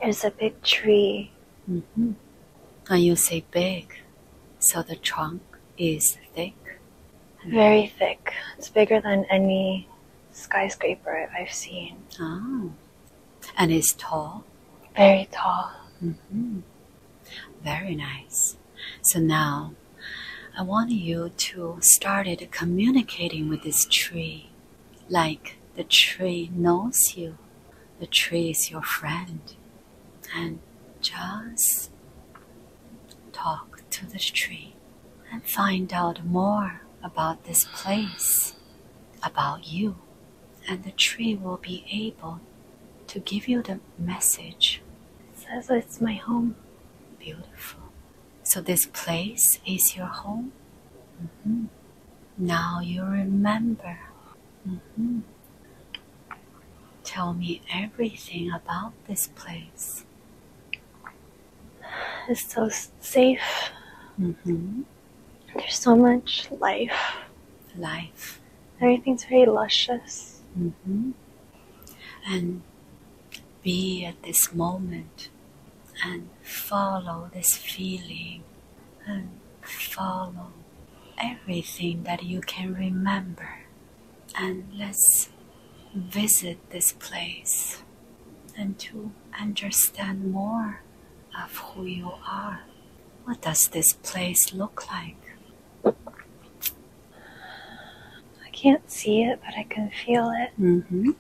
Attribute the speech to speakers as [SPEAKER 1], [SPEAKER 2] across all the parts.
[SPEAKER 1] There's a big tree.
[SPEAKER 2] Mm-hmm. When you say big, so the trunk is thick?
[SPEAKER 1] Very thick. It's bigger than any skyscraper I've seen.
[SPEAKER 2] Oh. And it's tall?
[SPEAKER 1] Very tall.
[SPEAKER 2] Mm-hmm. Very nice. So now, I want you to start communicating with this tree, like the tree knows you. The tree is your friend. And just talk to this tree and find out more about this place, about you. And the tree will be able to give you the message.
[SPEAKER 1] It says it's my home.
[SPEAKER 2] Beautiful. So this place is your home? Mm-hmm. Now you remember. Mm-hmm. Tell me everything about this place.
[SPEAKER 1] It's so safe.
[SPEAKER 2] Mm-hmm.
[SPEAKER 1] There's so much life.
[SPEAKER 2] Life.
[SPEAKER 1] Everything's very luscious.
[SPEAKER 2] Mm-hmm. And be at this moment and follow this feeling and follow everything that you can remember. And let's visit this place and to understand more of who you are. What does this place look like?
[SPEAKER 1] I can't see it, but I can feel it.
[SPEAKER 2] Mm-hmm.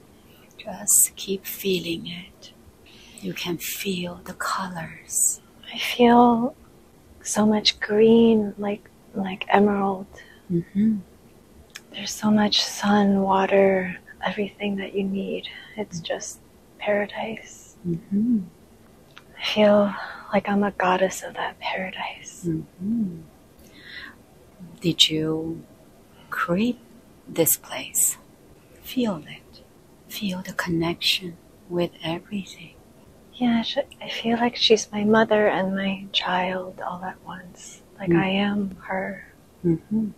[SPEAKER 2] Just keep feeling it. You can feel the colors.
[SPEAKER 1] I feel so much green, like emerald.
[SPEAKER 2] Mm-hmm.
[SPEAKER 1] There's so much sun, water, everything that you need. It's just paradise.
[SPEAKER 2] Mm-hmm.
[SPEAKER 1] I feel like I'm a goddess of that paradise.
[SPEAKER 2] Mm-hmm. Did you create this place? Feel it. Feel the connection with everything.
[SPEAKER 1] Yeah, I feel like she's my mother and my child all at once. Like I am her.
[SPEAKER 2] Mm-hmm.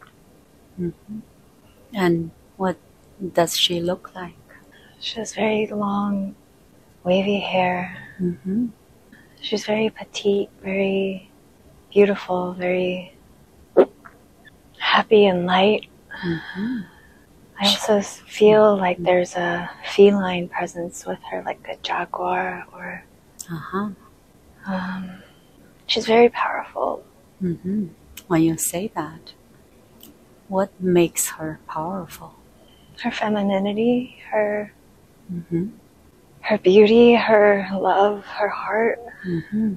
[SPEAKER 2] Mm-hmm. And what does she look like?
[SPEAKER 1] She has very long, wavy hair.
[SPEAKER 2] Mm-hmm.
[SPEAKER 1] She's very petite, very beautiful, very happy and light.
[SPEAKER 2] Mm-hmm.
[SPEAKER 1] I also feel like there's a feline presence with her, like a jaguar or...
[SPEAKER 2] Uh-huh.
[SPEAKER 1] She's very powerful.
[SPEAKER 2] Mm-hmm. When you say that, what makes her powerful?
[SPEAKER 1] Her femininity, her
[SPEAKER 2] Mm-hmm.
[SPEAKER 1] her beauty, her love, her heart.
[SPEAKER 2] Mm-hmm.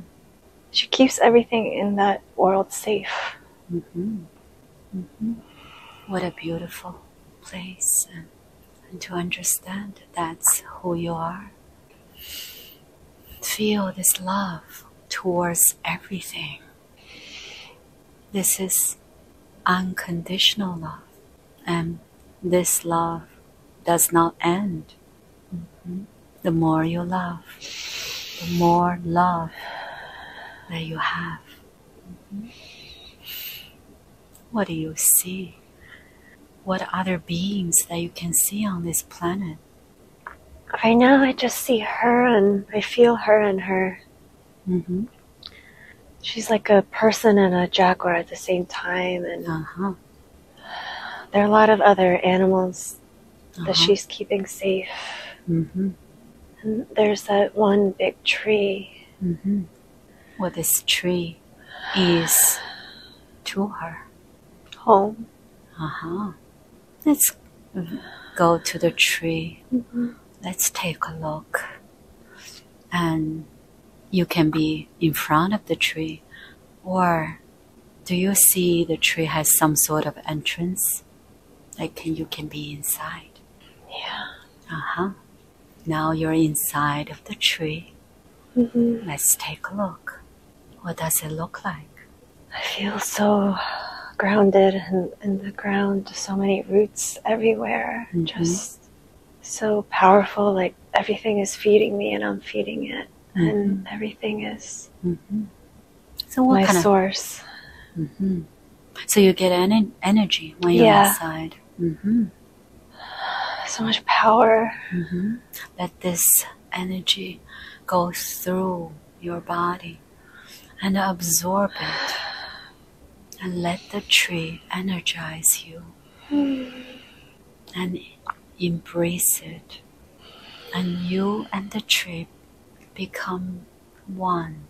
[SPEAKER 1] She keeps everything in that world safe.
[SPEAKER 2] Mm-hmm. Mm-hmm. What a beautiful place, and to understand that's who you are. Feel this love towards everything. This is unconditional love, and this love does not end. Mm-hmm. The more you love, the more love that you have. Mm-hmm. What do you see? What other beings that you can see on this planet?
[SPEAKER 1] Right now I just see her and I feel her and her.
[SPEAKER 2] Mm-hmm.
[SPEAKER 1] She's like a person and a jaguar at the same time. And
[SPEAKER 2] Uh-huh.
[SPEAKER 1] there are a lot of other animals
[SPEAKER 2] Uh-huh.
[SPEAKER 1] that she's keeping safe.
[SPEAKER 2] Mm-hmm.
[SPEAKER 1] And there's that one big tree.
[SPEAKER 2] Mm-hmm. What this tree is to her.
[SPEAKER 1] Home.
[SPEAKER 2] Uh-huh. Let's go to the tree.
[SPEAKER 1] Mm-hmm.
[SPEAKER 2] Let's take a look. And you can be in front of the tree, or do you see the tree has some sort of entrance? Like you can be inside.
[SPEAKER 1] Yeah.
[SPEAKER 2] Uh-huh. Now you're inside of the tree.
[SPEAKER 1] Mm-hmm.
[SPEAKER 2] Let's take a look. What does it look like?
[SPEAKER 1] I feel so grounded in the ground, so many roots everywhere.
[SPEAKER 2] Mm-hmm.
[SPEAKER 1] Just so powerful, like everything is feeding me and I'm feeding it.
[SPEAKER 2] Mm-hmm.
[SPEAKER 1] And everything is
[SPEAKER 2] Mm-hmm. So what
[SPEAKER 1] my
[SPEAKER 2] kind
[SPEAKER 1] source.
[SPEAKER 2] Mm-hmm. So you get energy when you're inside. Mm-hmm.
[SPEAKER 1] So much power.
[SPEAKER 2] Mm-hmm. Let this energy go through your body and absorb it, and let the tree energize you and embrace it, and you and the tree become one.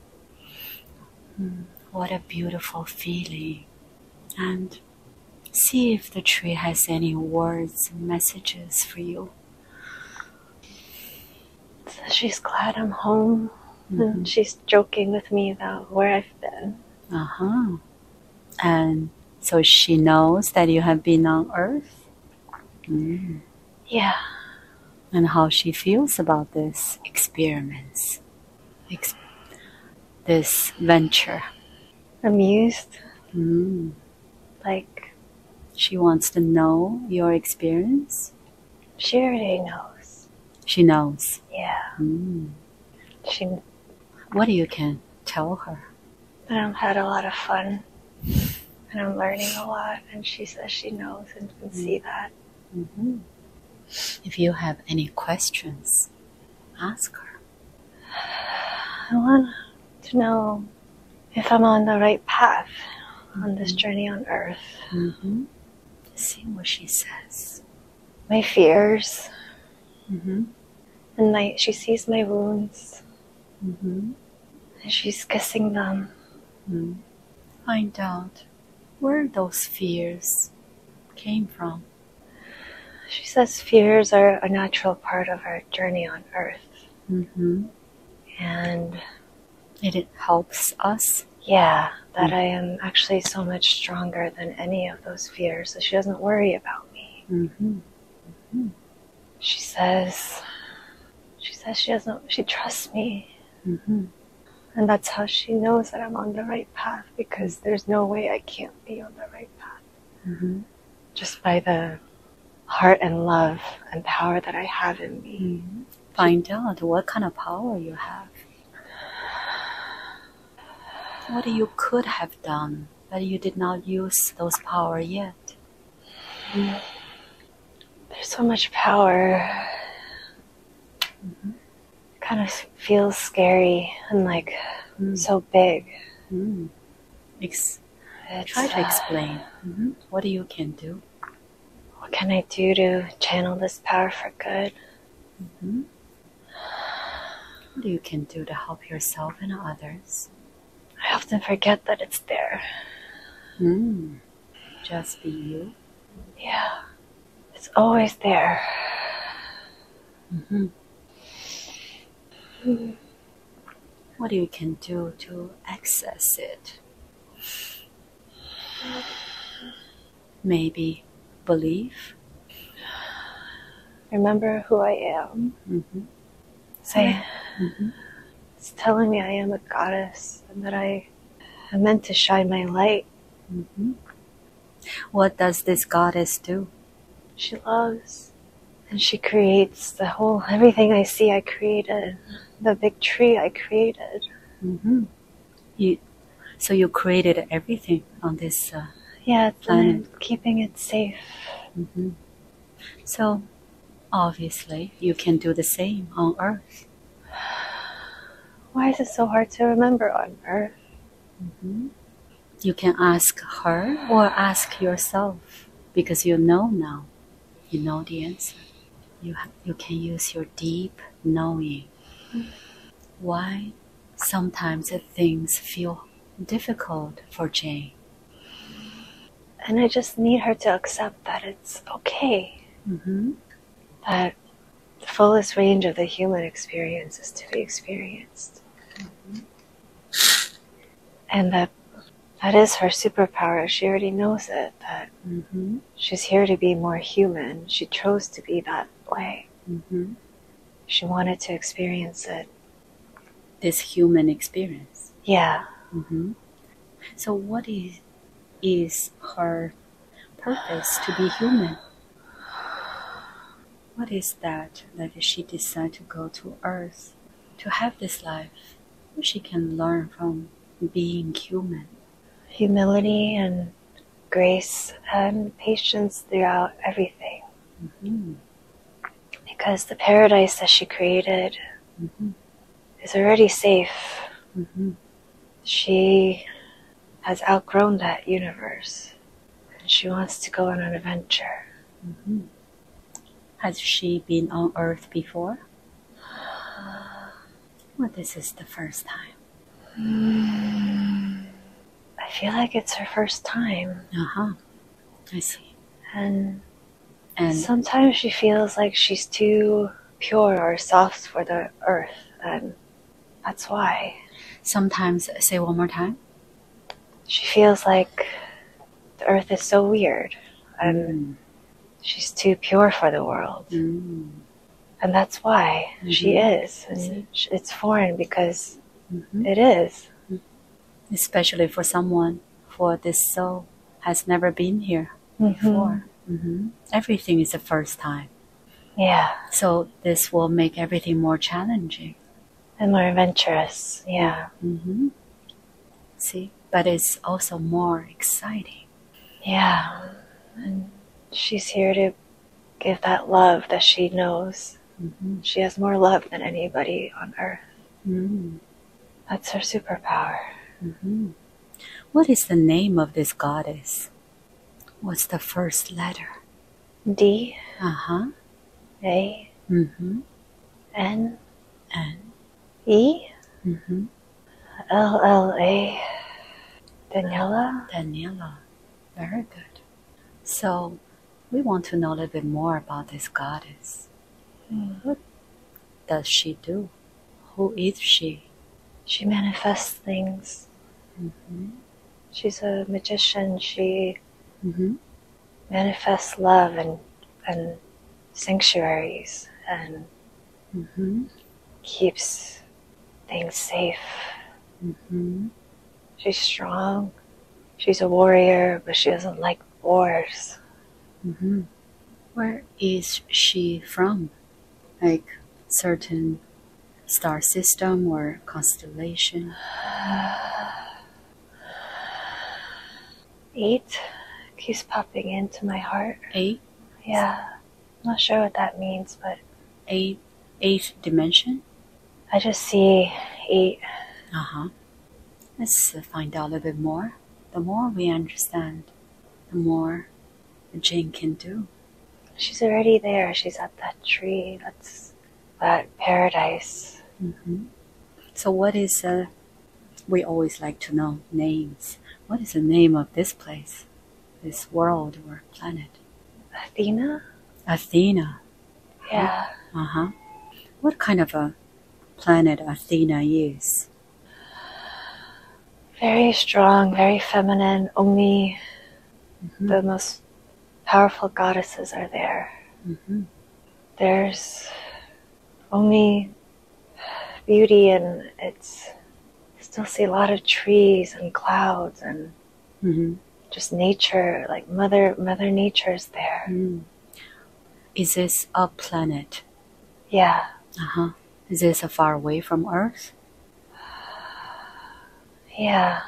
[SPEAKER 2] What a beautiful feeling. And see if the tree has any words and messages for you.
[SPEAKER 1] So she's glad I'm home, and she's joking with me about where I've been.
[SPEAKER 2] And so she knows that you have been on Earth?
[SPEAKER 1] Yeah.
[SPEAKER 2] And how she feels about this experiments, this venture.
[SPEAKER 1] Amused. Like,
[SPEAKER 2] she wants to know your experience?
[SPEAKER 1] She already knows.
[SPEAKER 2] She knows?
[SPEAKER 1] Yeah.
[SPEAKER 2] What you can tell her?
[SPEAKER 1] That I've had a lot of fun, and I'm learning a lot, and she says she knows and can see that.
[SPEAKER 2] If you have any questions, ask her.
[SPEAKER 1] I want to know if I'm on the right path on this journey on Earth.
[SPEAKER 2] See what she says.
[SPEAKER 1] My fears. And she sees my wounds. And she's kissing them.
[SPEAKER 2] Find out where those fears came from.
[SPEAKER 1] She says fears are a natural part of our journey on Earth. And
[SPEAKER 2] it helps us?
[SPEAKER 1] Yeah, that I am actually so much stronger than any of those fears, so she doesn't worry about me. She says she trusts me. And that's how she knows that I'm on the right path, because there's no way I can't be on the right path. Just by the heart and love and power that I have in me.
[SPEAKER 2] Find out what kind of power you have. What you could have done, but you did not use those power yet.
[SPEAKER 1] There's so much power. Kind of feels scary and like so big.
[SPEAKER 2] Try to explain. What you can do.
[SPEAKER 1] What can I do to channel this power for good?
[SPEAKER 2] What you can do to help yourself and others?
[SPEAKER 1] I often forget that it's there.
[SPEAKER 2] Just be you?
[SPEAKER 1] Yeah. It's always there.
[SPEAKER 2] What you can do to access it? Maybe believe.
[SPEAKER 1] Remember who I am. Say, it's telling me I am a goddess and that I am meant to shine my light.
[SPEAKER 2] What does this goddess do?
[SPEAKER 1] She loves, and she creates the whole, everything I see I created. The big tree I created.
[SPEAKER 2] So you created everything on this
[SPEAKER 1] yeah,
[SPEAKER 2] planet.
[SPEAKER 1] I'm keeping it safe.
[SPEAKER 2] So obviously you can do the same on Earth.
[SPEAKER 1] Why is it so hard to remember on Earth?
[SPEAKER 2] You can ask her or ask yourself, because you know now. You know the answer. You can use your deep knowing. Why sometimes things feel difficult for Jane.
[SPEAKER 1] And I just need her to accept that it's okay. That the fullest range of the human experience is to be experienced. And that is her superpower. She already knows it, that she's here to be more human. She chose to be that way. She wanted to experience it.
[SPEAKER 2] This human experience.
[SPEAKER 1] Yeah.
[SPEAKER 2] So what is her purpose to be human? What is that she decided to go to Earth to have this life? What she can learn from being human?
[SPEAKER 1] Humility and grace and patience throughout everything. Because the paradise that she created is already safe.
[SPEAKER 2] Mm-hmm.
[SPEAKER 1] She has outgrown that universe. And she wants to go on an adventure.
[SPEAKER 2] Mm-hmm. Has she been on Earth before? Well, this is the first time.
[SPEAKER 1] I feel like it's her first time.
[SPEAKER 2] Uh-huh. I see.
[SPEAKER 1] And
[SPEAKER 2] And
[SPEAKER 1] sometimes she feels like she's too pure or soft for the earth. And that's why.
[SPEAKER 2] sometimes, say one more time.
[SPEAKER 1] She feels like the earth is so weird. And she's too pure for the world. And that's why she is. And it's foreign because it is.
[SPEAKER 2] Especially for someone, for this soul has never been here before. Everything is the first time.
[SPEAKER 1] Yeah.
[SPEAKER 2] So this will make everything more challenging.
[SPEAKER 1] And more adventurous. Yeah.
[SPEAKER 2] See? But it's also more exciting.
[SPEAKER 1] Yeah. And she's here to give that love that she knows. She has more love than anybody on earth. That's her superpower.
[SPEAKER 2] What is the name of this goddess? What's the first letter?
[SPEAKER 1] D.
[SPEAKER 2] Uh-huh.
[SPEAKER 1] A. N.
[SPEAKER 2] N.
[SPEAKER 1] E.
[SPEAKER 2] Mm-hmm.
[SPEAKER 1] L. Daniela.
[SPEAKER 2] Daniela. Very good. So we want to know a little bit more about this goddess. What does she do? Who is she?
[SPEAKER 1] She manifests things. She's a magician. She manifests love and sanctuaries and keeps things safe. She's strong. She's a warrior, but she doesn't like wars.
[SPEAKER 2] Where is she from? Like certain star system or constellation?
[SPEAKER 1] 8 keeps popping into my heart.
[SPEAKER 2] 8?
[SPEAKER 1] Yeah. I'm not sure what that means, but...
[SPEAKER 2] Eighth dimension?
[SPEAKER 1] I just see 8.
[SPEAKER 2] Uh-huh. Let's find out a little bit more. The more we understand, the more Jane can do.
[SPEAKER 1] She's already there. She's at that tree. That's that paradise.
[SPEAKER 2] So what is... we always like to know names. What is the name of this place? This world or planet?
[SPEAKER 1] Athena?
[SPEAKER 2] Athena.
[SPEAKER 1] Yeah.
[SPEAKER 2] Uh-huh. What kind of a planet Athena is?
[SPEAKER 1] Very strong, very feminine. Only the most powerful goddesses are there. There's only beauty, and it's... still see a lot of trees and clouds and just nature, like Mother Nature's there.
[SPEAKER 2] Is this a planet?
[SPEAKER 1] Yeah.
[SPEAKER 2] Is this far away from Earth?
[SPEAKER 1] Yeah.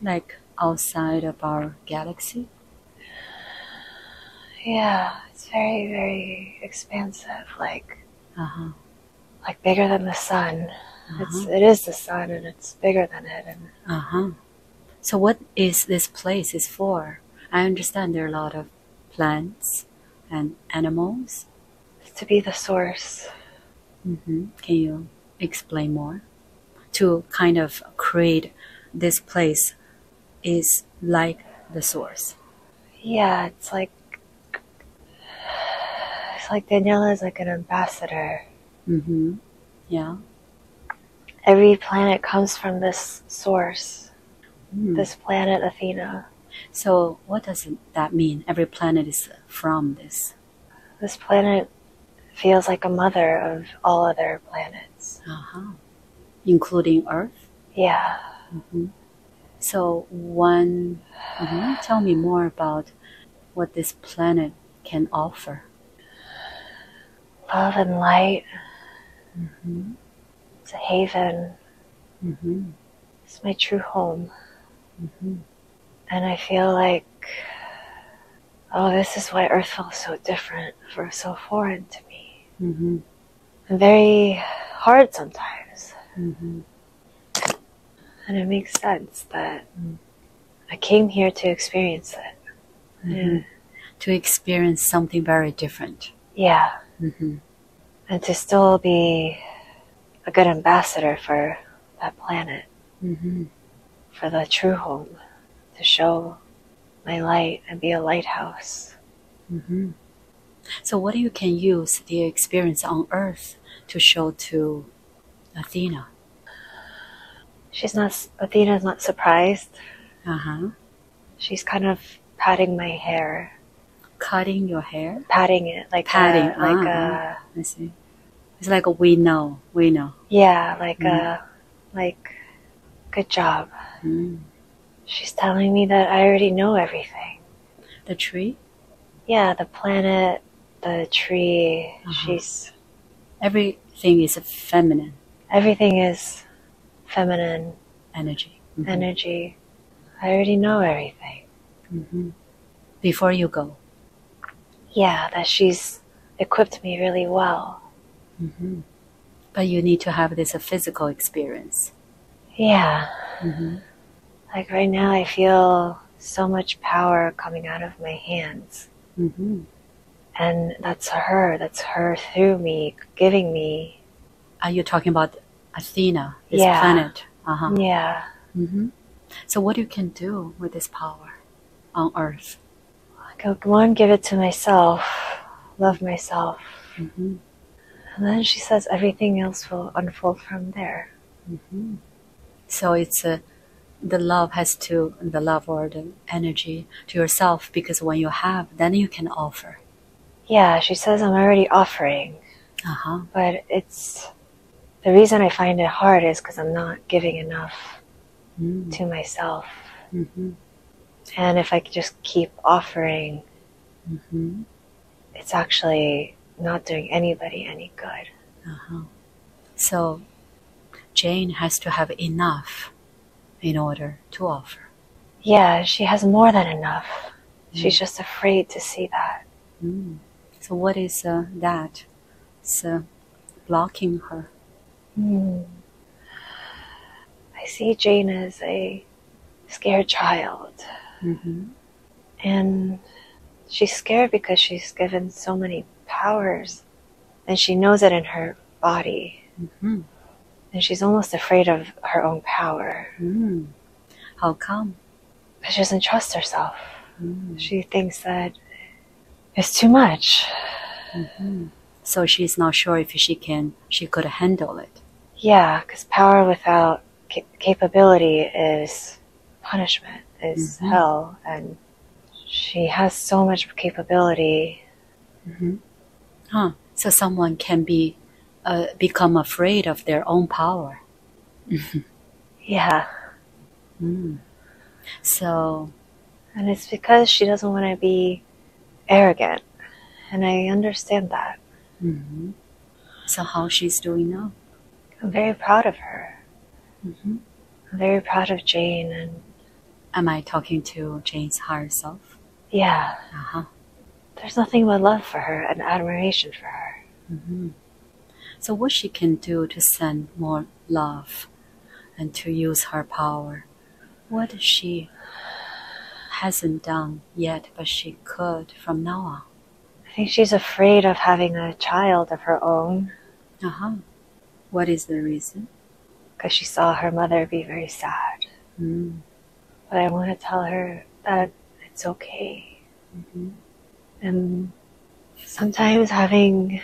[SPEAKER 2] Like outside of our galaxy?
[SPEAKER 1] Yeah. It's very, very expansive, like bigger than the sun. It is the sun, and it's bigger than it. And
[SPEAKER 2] So what is this place is for? I understand there are a lot of plants and animals.
[SPEAKER 1] to be the source.
[SPEAKER 2] Can you explain more? To kind of create this place is like the source.
[SPEAKER 1] Yeah, it's like Daniela is like an ambassador.
[SPEAKER 2] Yeah.
[SPEAKER 1] Every planet comes from this source. This planet, Athena.
[SPEAKER 2] So what does that mean? Every planet is from this.
[SPEAKER 1] This planet feels like a mother of all other planets.
[SPEAKER 2] Including Earth?
[SPEAKER 1] Yeah.
[SPEAKER 2] So tell me more about what this planet can offer.
[SPEAKER 1] Love and light. It's a haven. It's my true home. And I feel like, oh, this is why Earth feels so different, so foreign to me. I'm very hard sometimes.
[SPEAKER 2] Mm-hmm.
[SPEAKER 1] And it makes sense that I came here to experience it.
[SPEAKER 2] Mm-hmm. To experience something very different.
[SPEAKER 1] Yeah.
[SPEAKER 2] Mm-hmm.
[SPEAKER 1] And to still be a good ambassador for that planet.
[SPEAKER 2] Mm-hmm.
[SPEAKER 1] For the true home. To show my light and be a lighthouse.
[SPEAKER 2] Mm-hmm. So what you can use the experience on Earth to show to Athena?
[SPEAKER 1] Athena's not surprised.
[SPEAKER 2] Uh-huh.
[SPEAKER 1] She's kind of patting my hair.
[SPEAKER 2] Cutting your hair?
[SPEAKER 1] Patting it like
[SPEAKER 2] patting.
[SPEAKER 1] I
[SPEAKER 2] see. It's like a we know.
[SPEAKER 1] Yeah, like good job.
[SPEAKER 2] Mm.
[SPEAKER 1] She's telling me that I already know everything.
[SPEAKER 2] The tree?
[SPEAKER 1] Yeah, the planet, the tree.
[SPEAKER 2] Everything is feminine.
[SPEAKER 1] Everything is feminine
[SPEAKER 2] energy. Mm-hmm.
[SPEAKER 1] Energy. I already know everything.
[SPEAKER 2] Mm-hmm. Before you go.
[SPEAKER 1] Yeah, that she's equipped me really well.
[SPEAKER 2] Mm-hmm. But you need to have this physical experience.
[SPEAKER 1] Yeah.
[SPEAKER 2] Mm-hmm.
[SPEAKER 1] Like right now I feel so much power coming out of my hands.
[SPEAKER 2] Mm-hmm.
[SPEAKER 1] And that's her through me, giving me.
[SPEAKER 2] Are you talking about Athena, this
[SPEAKER 1] Yeah.
[SPEAKER 2] planet? Uh-huh.
[SPEAKER 1] Yeah.
[SPEAKER 2] Mm-hmm. So what you can do with this power on Earth?
[SPEAKER 1] One, give it to myself, love myself.
[SPEAKER 2] Mm-hmm.
[SPEAKER 1] And then she says everything else will unfold from there.
[SPEAKER 2] Mm-hmm. So it's the love or the energy to yourself, because when you have, then you can offer.
[SPEAKER 1] Yeah, she says I'm already offering.
[SPEAKER 2] Uh-huh.
[SPEAKER 1] But the reason I find it hard is because I'm not giving enough to myself.
[SPEAKER 2] Mm-hmm.
[SPEAKER 1] And if I could just keep offering, it's actually not doing anybody any good.
[SPEAKER 2] Uh-huh. So Jane has to have enough in order to offer.
[SPEAKER 1] Yeah, she has more than enough. She's just afraid to see that.
[SPEAKER 2] So what is that? It's blocking her.
[SPEAKER 1] I see Jane as a scared child. And she's scared because she's given so many powers. And she knows it in her body. And she's almost afraid of her own power.
[SPEAKER 2] How come?
[SPEAKER 1] Because she doesn't trust herself. She thinks that it's too much.
[SPEAKER 2] So she's not sure if she could handle it.
[SPEAKER 1] Yeah, because power without capability is punishment, is hell. And she has so much capability.
[SPEAKER 2] So someone can become afraid of their own power.
[SPEAKER 1] Yeah.
[SPEAKER 2] So.
[SPEAKER 1] And it's because she doesn't want to be arrogant. And I understand that.
[SPEAKER 2] So how she's doing now?
[SPEAKER 1] I'm very proud of her. I'm very proud of Jane. And
[SPEAKER 2] am I talking to Jane's higher self?
[SPEAKER 1] Yeah. There's nothing but love for her and admiration for her.
[SPEAKER 2] So what she can do to send more love and to use her power, what she hasn't done yet, but she could from now on.
[SPEAKER 1] I think she's afraid of having a child of her own.
[SPEAKER 2] What is the reason?
[SPEAKER 1] Because she saw her mother be very sad. But I want to tell her that it's okay. And sometimes having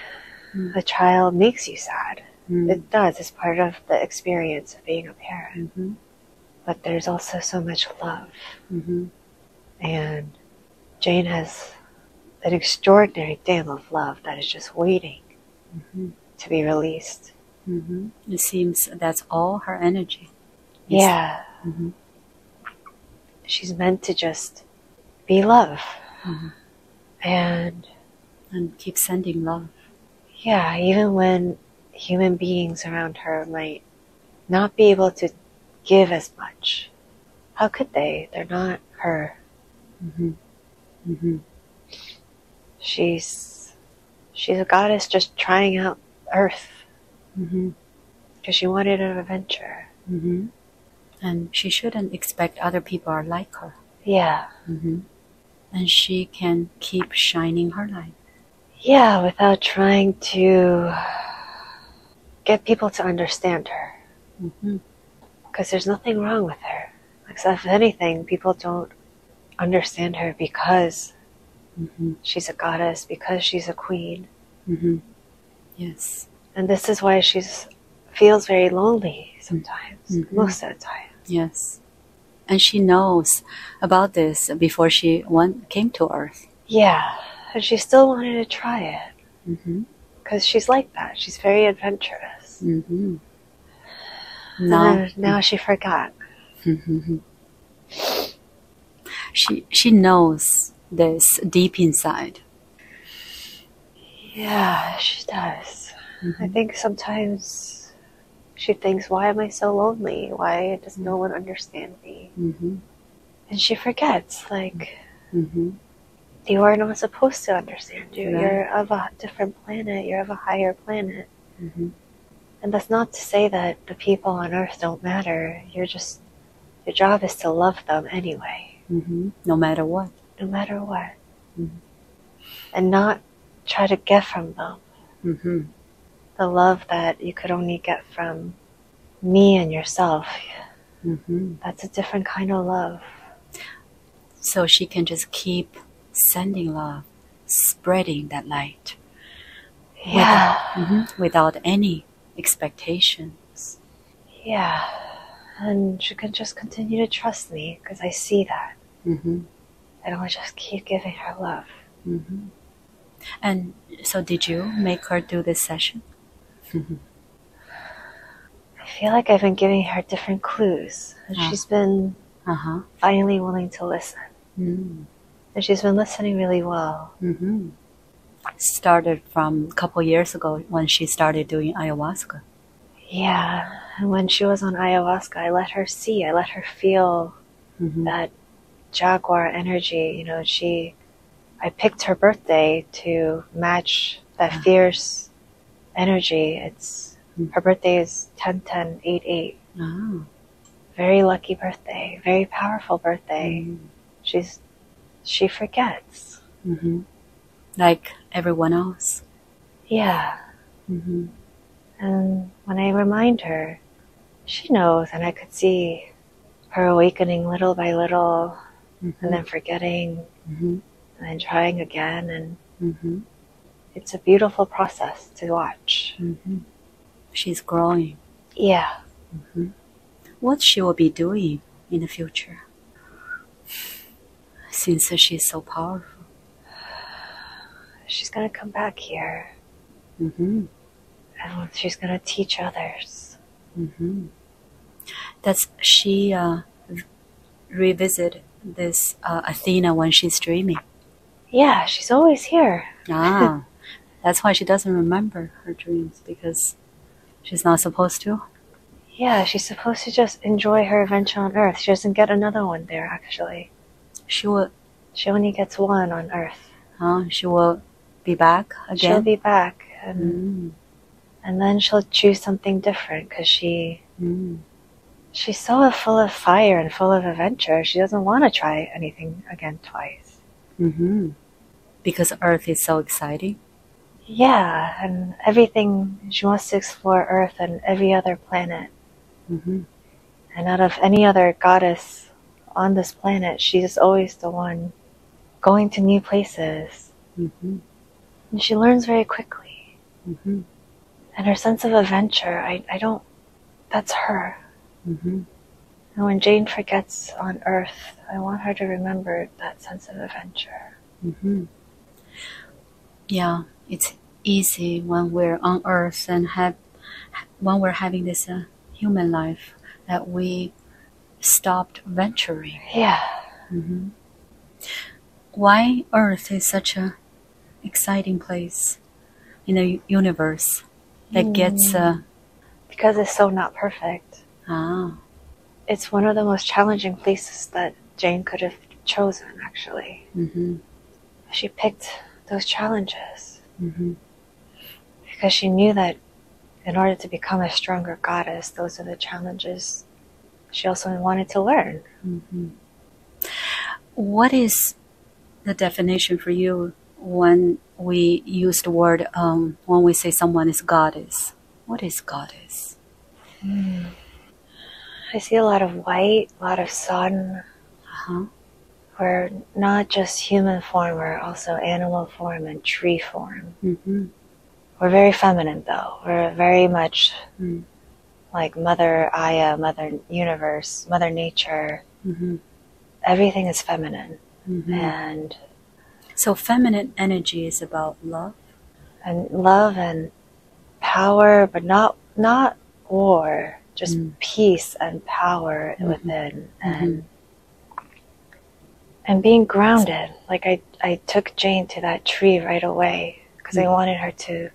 [SPEAKER 1] a child makes you sad. It does. It's part of the experience of being a parent. But there's also so much love. And Jane has an extraordinary dam of love that is just waiting to be released.
[SPEAKER 2] It seems that's all her energy.
[SPEAKER 1] Yeah. She's meant to just be love. And
[SPEAKER 2] keep sending love.
[SPEAKER 1] Yeah, even when human beings around her might not be able to give as much. How could they? They're not her. She's a goddess just trying out Earth. because she wanted an adventure.
[SPEAKER 2] Mm-hmm. And she shouldn't expect other people are like her.
[SPEAKER 1] Yeah.
[SPEAKER 2] Mm-hmm. And she can keep shining her light.
[SPEAKER 1] Yeah, without trying to get people to understand her.
[SPEAKER 2] Mm-hmm.
[SPEAKER 1] Because there's nothing wrong with her. Except if anything, people don't understand her because
[SPEAKER 2] Mm-hmm.
[SPEAKER 1] she's a goddess, because she's a queen.
[SPEAKER 2] Mm-hmm. Yes.
[SPEAKER 1] And this is why she feels very lonely sometimes,
[SPEAKER 2] Mm-hmm.
[SPEAKER 1] most of the time.
[SPEAKER 2] Yes. And she knows about this before she came to Earth.
[SPEAKER 1] Yeah, and she still wanted to try it.
[SPEAKER 2] Mm-hmm.
[SPEAKER 1] Because she's like that. She's very adventurous.
[SPEAKER 2] Mm-hmm.
[SPEAKER 1] Now she forgot.
[SPEAKER 2] Mm-hmm. She knows this deep inside.
[SPEAKER 1] Yeah, she does.
[SPEAKER 2] Mm-hmm.
[SPEAKER 1] I think sometimes she thinks, why am I so lonely? Why does no one understand me?
[SPEAKER 2] Mm-hmm.
[SPEAKER 1] And she forgets, like,
[SPEAKER 2] Mm-hmm.
[SPEAKER 1] you are not supposed to understand you.
[SPEAKER 2] Right.
[SPEAKER 1] You're of a different planet. You're of a higher planet.
[SPEAKER 2] Mm-hmm.
[SPEAKER 1] And that's not to say that the people on Earth don't matter. Your job is to love them anyway.
[SPEAKER 2] Mm-hmm. No matter what.
[SPEAKER 1] No matter what.
[SPEAKER 2] Mm-hmm.
[SPEAKER 1] And not try to get from them
[SPEAKER 2] Mm-hmm.
[SPEAKER 1] the love that you could only get from me and yourself.
[SPEAKER 2] Mm-hmm.
[SPEAKER 1] That's a different kind of love.
[SPEAKER 2] So she can just keep sending love, spreading that light.
[SPEAKER 1] Yeah.
[SPEAKER 2] Without any expectations.
[SPEAKER 1] Yeah. And she can just continue to trust me because I see that.
[SPEAKER 2] Mm-hmm.
[SPEAKER 1] And I'll just keep giving her love.
[SPEAKER 2] Mm-hmm. And so did you make her do this session? Mm-hmm.
[SPEAKER 1] I feel like I've been giving her different clues. And she's been finally willing to listen.
[SPEAKER 2] Mm.
[SPEAKER 1] And she's been listening really well.
[SPEAKER 2] Mm-hmm. Started from a couple years ago when she started doing ayahuasca.
[SPEAKER 1] Yeah. And when she was on ayahuasca, I let her see, I let her feel that jaguar energy. You know, I picked her birthday to match that fierce energy. Her birthday is 10/10/88.
[SPEAKER 2] Oh.
[SPEAKER 1] Very lucky birthday, very powerful birthday. She forgets.
[SPEAKER 2] Mm-hmm. Like everyone else.
[SPEAKER 1] Yeah.
[SPEAKER 2] Mm-hmm.
[SPEAKER 1] And when I remind her, she knows, and I could see her awakening little by little, and then forgetting, and then trying again, and it's a beautiful process to watch.
[SPEAKER 2] Mm-hmm. She's growing.
[SPEAKER 1] Yeah.
[SPEAKER 2] Mm-hmm. What she will be doing in the future, since she's so powerful.
[SPEAKER 1] She's gonna come back here,
[SPEAKER 2] Mm-hmm.
[SPEAKER 1] and she's gonna teach others.
[SPEAKER 2] Mm-hmm. That's she revisit this Athena when she's dreaming.
[SPEAKER 1] Yeah, she's always here.
[SPEAKER 2] Ah, that's why she doesn't remember her dreams, because she's not supposed to.
[SPEAKER 1] Yeah, she's supposed to just enjoy her adventure on Earth. She doesn't get another one there, actually.
[SPEAKER 2] She
[SPEAKER 1] only gets one on Earth.
[SPEAKER 2] She will be back again?
[SPEAKER 1] She'll be back, and then she'll choose something different, because she's so full of fire and full of adventure. She doesn't want to try anything again twice.
[SPEAKER 2] Mm-hmm. Because Earth is so exciting?
[SPEAKER 1] Yeah, and everything, she wants to explore Earth and every other planet.
[SPEAKER 2] Mm-hmm.
[SPEAKER 1] And out of any other goddess on this planet, she's always the one going to new places.
[SPEAKER 2] Mm-hmm.
[SPEAKER 1] And she learns very quickly.
[SPEAKER 2] Mm-hmm.
[SPEAKER 1] And her sense of adventure, I don't, that's her.
[SPEAKER 2] Mm-hmm.
[SPEAKER 1] And when Jane forgets on Earth, I want her to remember that sense of adventure.
[SPEAKER 2] Mm-hmm. Yeah, it's easy when we're on Earth and when we're having this human life that we stopped venturing.
[SPEAKER 1] Yeah.
[SPEAKER 2] Mm-hmm. Why Earth is such a exciting place in the universe that gets
[SPEAKER 1] because it's so not perfect.
[SPEAKER 2] Ah.
[SPEAKER 1] It's one of the most challenging places that Jane could have chosen, actually.
[SPEAKER 2] Mm-hmm.
[SPEAKER 1] She picked those challenges
[SPEAKER 2] mm-hmm.
[SPEAKER 1] because she knew that in order to become a stronger goddess, those are the challenges she also wanted to learn.
[SPEAKER 2] Mm-hmm. What is the definition for you when we use the word, when we say someone is goddess? What is goddess?
[SPEAKER 1] I see a lot of white, a lot of sun.
[SPEAKER 2] Uh-huh.
[SPEAKER 1] We're not just human form, we're also animal form and tree form.
[SPEAKER 2] Mm-hmm.
[SPEAKER 1] We're very feminine though. We're very much like Mother Aya, Mother Universe, Mother Nature.
[SPEAKER 2] Mm-hmm.
[SPEAKER 1] Everything is feminine.
[SPEAKER 2] Mm-hmm.
[SPEAKER 1] And
[SPEAKER 2] so feminine energy is about love?
[SPEAKER 1] And love and power, but not war, just peace and power within. And being grounded. Like I took Jane to that tree right away because I wanted her to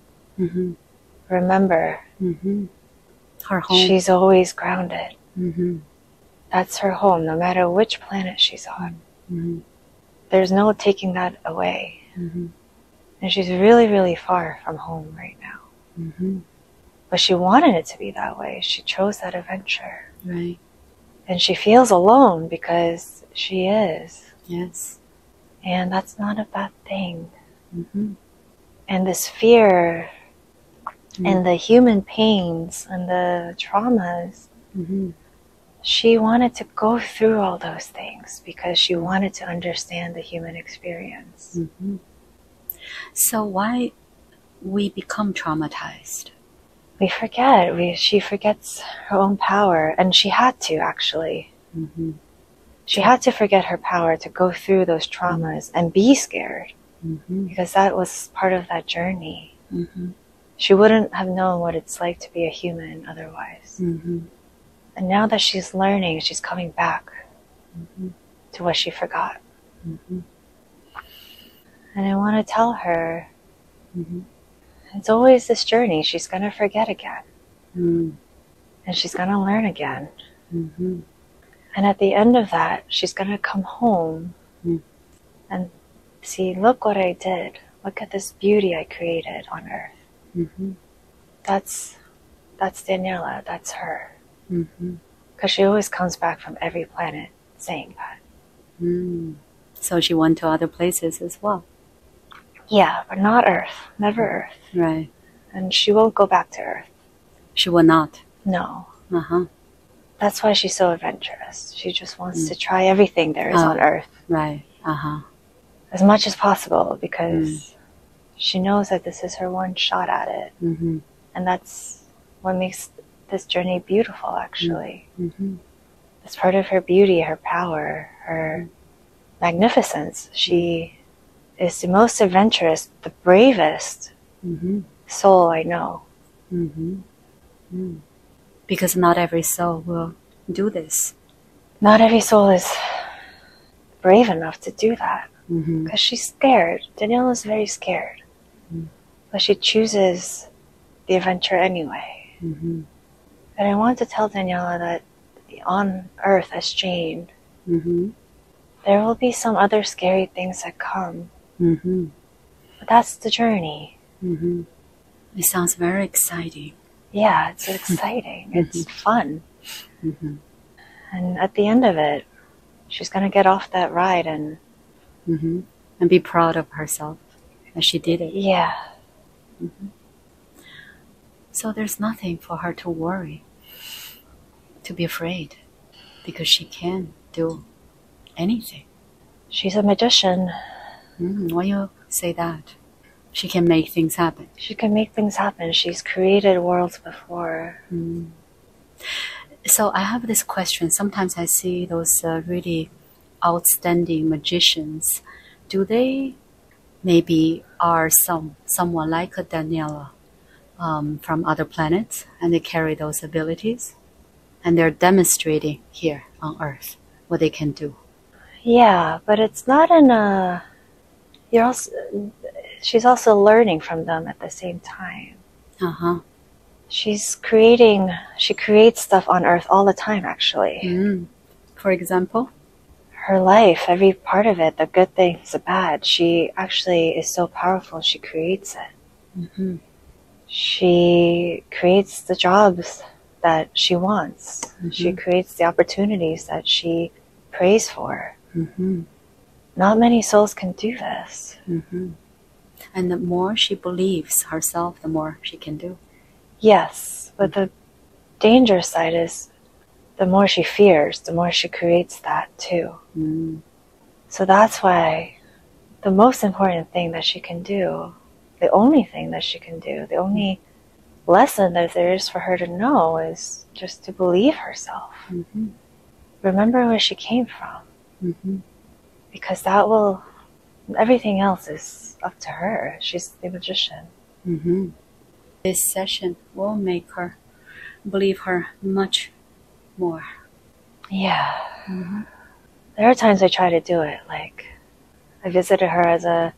[SPEAKER 1] remember
[SPEAKER 2] her home.
[SPEAKER 1] She's always grounded.
[SPEAKER 2] Mm-hmm.
[SPEAKER 1] That's her home, no matter which planet she's on.
[SPEAKER 2] Mm-hmm.
[SPEAKER 1] There's no taking that away.
[SPEAKER 2] Mm-hmm.
[SPEAKER 1] And she's really, really far from home right now.
[SPEAKER 2] Mm-hmm.
[SPEAKER 1] But she wanted it to be that way. She chose that adventure.
[SPEAKER 2] Right.
[SPEAKER 1] And she feels alone because she is.
[SPEAKER 2] Yes.
[SPEAKER 1] And that's not a bad thing.
[SPEAKER 2] Mm-hmm.
[SPEAKER 1] And this fear and the human pains and the traumas, she wanted to go through all those things because she wanted to understand the human experience.
[SPEAKER 2] Mm-hmm. So why we become traumatized?
[SPEAKER 1] We forget. She forgets her own power. And she had to, actually.
[SPEAKER 2] Mm-hmm.
[SPEAKER 1] She had to forget her power to go through those traumas and be scared. Because that was part of that journey. She wouldn't have known what it's like to be a human otherwise. And now that she's learning, she's coming back to what she forgot. And I want to tell her, it's always this journey. She's going to forget again. And she's going to learn again. And at the end of that, she's going to come home and see, look what I did. Look at this beauty I created on Earth. That's Daniela. That's her. Because she always comes back from every planet saying that.
[SPEAKER 2] So she went to other places as well?
[SPEAKER 1] Yeah, but not Earth. Never Earth.
[SPEAKER 2] Right.
[SPEAKER 1] And she won't go back to Earth.
[SPEAKER 2] She will not?
[SPEAKER 1] No.
[SPEAKER 2] Uh-huh.
[SPEAKER 1] That's why she's so adventurous. She just wants to try everything there is on Earth.
[SPEAKER 2] Right. Uh-huh.
[SPEAKER 1] As much as possible because she knows that this is her one shot at it. And that's what makes this journey beautiful, actually. It's part of her beauty, her power, her magnificence. She is the most adventurous, the bravest soul I know.
[SPEAKER 2] Because not every soul will do this.
[SPEAKER 1] Not every soul is brave enough to do that. Because she's scared. Daniela is very scared. But she chooses the adventure anyway. And I want to tell Daniela that on Earth as Jane, there will be some other scary things that come. But that's the journey.
[SPEAKER 2] It sounds very exciting.
[SPEAKER 1] Yeah, it's exciting. It's fun. And at the end of it, she's going to get off that ride and
[SPEAKER 2] be proud of herself as she did it.
[SPEAKER 1] Yeah.
[SPEAKER 2] So there's nothing for her to worry, to be afraid, because she can do anything.
[SPEAKER 1] She's a magician.
[SPEAKER 2] Why you say that? She can make things happen.
[SPEAKER 1] She can make things happen. She's created worlds before.
[SPEAKER 2] So I have this question. Sometimes I see those really outstanding magicians. Do they maybe are someone like a Daniela from other planets, and they carry those abilities, and they're demonstrating here on Earth what they can do?
[SPEAKER 1] Yeah, but it's not in a... She's also learning from them at the same time. She creates stuff on Earth all the time, actually.
[SPEAKER 2] For example?
[SPEAKER 1] Her life, every part of it, the good things, the bad, she actually is so powerful, she creates it. She creates the jobs that she wants.
[SPEAKER 2] Mm-hmm.
[SPEAKER 1] She creates the opportunities that she prays for.
[SPEAKER 2] Mm-hmm.
[SPEAKER 1] Not many souls can do this.
[SPEAKER 2] Mm-hmm. And the more she believes herself, the more she can do.
[SPEAKER 1] Yes, but the danger side is the more she fears, the more she creates that too.
[SPEAKER 2] Mm.
[SPEAKER 1] So that's why the most important thing that she can do, the only thing that she can do, the only lesson that there is for her to know is just to believe herself.
[SPEAKER 2] Mm-hmm.
[SPEAKER 1] Remember where she came from.
[SPEAKER 2] Mm-hmm.
[SPEAKER 1] Because that will, everything else is up to her. She's the magician.
[SPEAKER 2] Mm-hmm. This session will make her believe her much more.
[SPEAKER 1] Yeah.
[SPEAKER 2] Mm-hmm.
[SPEAKER 1] There are times I try to do it. Like, I visited her as a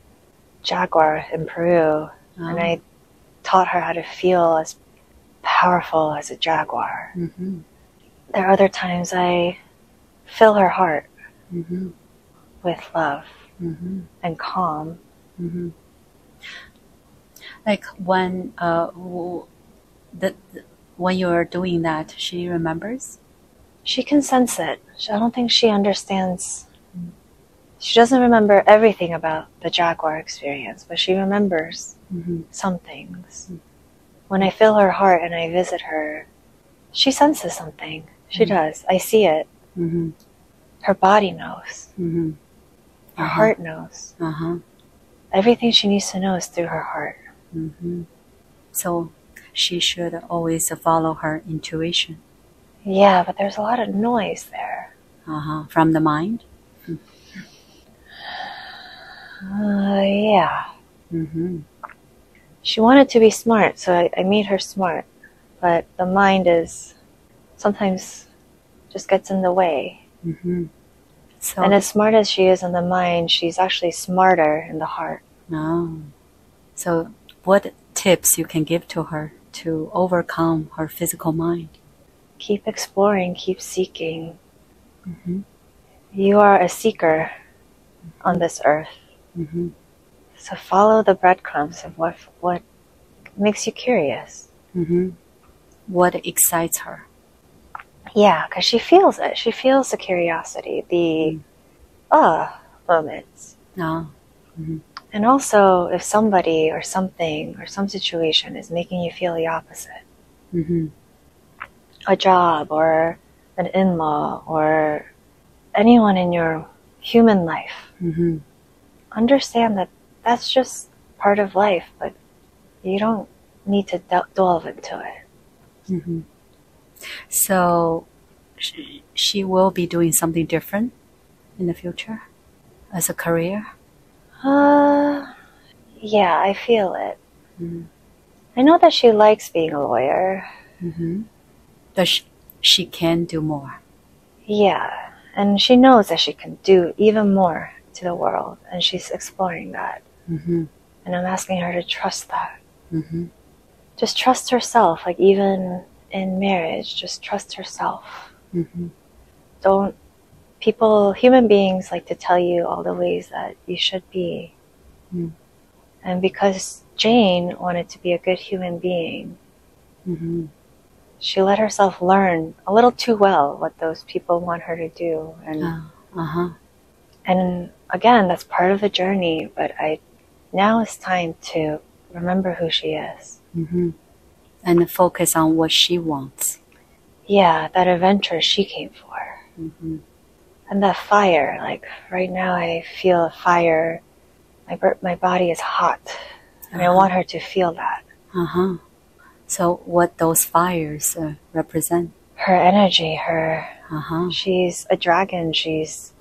[SPEAKER 1] jaguar in Peru, and I taught her how to feel as powerful as a jaguar.
[SPEAKER 2] Mm-hmm.
[SPEAKER 1] There are other times I fill her heart
[SPEAKER 2] Mm-hmm.
[SPEAKER 1] with love
[SPEAKER 2] Mm-hmm.
[SPEAKER 1] and calm.
[SPEAKER 2] Mm-hmm. Like when when you're doing that, she remembers?
[SPEAKER 1] She can sense it. I don't think she understands. She doesn't remember everything about the jaguar experience, but she remembers
[SPEAKER 2] Mm-hmm.
[SPEAKER 1] some things. When I fill her heart and I visit her, she senses something. She does. I see it.
[SPEAKER 2] Mm-hmm.
[SPEAKER 1] Her body knows.
[SPEAKER 2] Mm-hmm.
[SPEAKER 1] Her heart knows.
[SPEAKER 2] Uh-huh.
[SPEAKER 1] Everything she needs to know is through her heart.
[SPEAKER 2] Mm-hmm. So she should always follow her intuition.
[SPEAKER 1] Yeah, but there's a lot of noise there.
[SPEAKER 2] Uh-huh. From the mind?
[SPEAKER 1] Yeah.
[SPEAKER 2] Mm-hmm.
[SPEAKER 1] She wanted to be smart, so I made her smart. But the mind is sometimes just gets in the way.
[SPEAKER 2] Mm-hmm. So
[SPEAKER 1] and as smart as she is in the mind, she's actually smarter in the heart.
[SPEAKER 2] Oh. So what tips you can give to her to overcome her physical mind?
[SPEAKER 1] Keep exploring, keep seeking.
[SPEAKER 2] Mm-hmm.
[SPEAKER 1] You are a seeker on this earth.
[SPEAKER 2] Mm-hmm.
[SPEAKER 1] So follow the breadcrumbs of what makes you curious.
[SPEAKER 2] Mm-hmm. What excites her?
[SPEAKER 1] Yeah, because she feels it. She feels the curiosity, the moments.
[SPEAKER 2] Oh. Mm-hmm.
[SPEAKER 1] And also, if somebody or something or some situation is making you feel the opposite,
[SPEAKER 2] Mm-hmm.
[SPEAKER 1] a job or an in-law or anyone in your human life,
[SPEAKER 2] Mm-hmm.
[SPEAKER 1] understand that that's just part of life, but you don't need to delve into it.
[SPEAKER 2] Mm-hmm. So she will be doing something different in the future as a career?
[SPEAKER 1] Yeah, I feel it.
[SPEAKER 2] Mm-hmm.
[SPEAKER 1] I know that she likes being a lawyer.
[SPEAKER 2] Mm-hmm. But she can do more.
[SPEAKER 1] Yeah, and she knows that she can do even more to the world, and she's exploring that.
[SPEAKER 2] Mm-hmm.
[SPEAKER 1] And I'm asking her to trust that.
[SPEAKER 2] Mm-hmm.
[SPEAKER 1] Just trust herself, like even in marriage, just trust herself.
[SPEAKER 2] Mm-hmm.
[SPEAKER 1] Human beings like to tell you all the ways that you should be.
[SPEAKER 2] Mm.
[SPEAKER 1] And because Jane wanted to be a good human being,
[SPEAKER 2] Mm-hmm.
[SPEAKER 1] she let herself learn a little too well what those people want her to do. And and again, that's part of the journey, but now it's time to remember who she is.
[SPEAKER 2] Mm-hmm. And focus on what she wants.
[SPEAKER 1] Yeah, that adventure she came for.
[SPEAKER 2] Mm-hmm.
[SPEAKER 1] And that fire, like right now I feel a fire. My body is hot, and I want her to feel that.
[SPEAKER 2] Uh-huh. So what those fires represent?
[SPEAKER 1] Her energy,
[SPEAKER 2] Uh-huh.
[SPEAKER 1] she's a dragon, this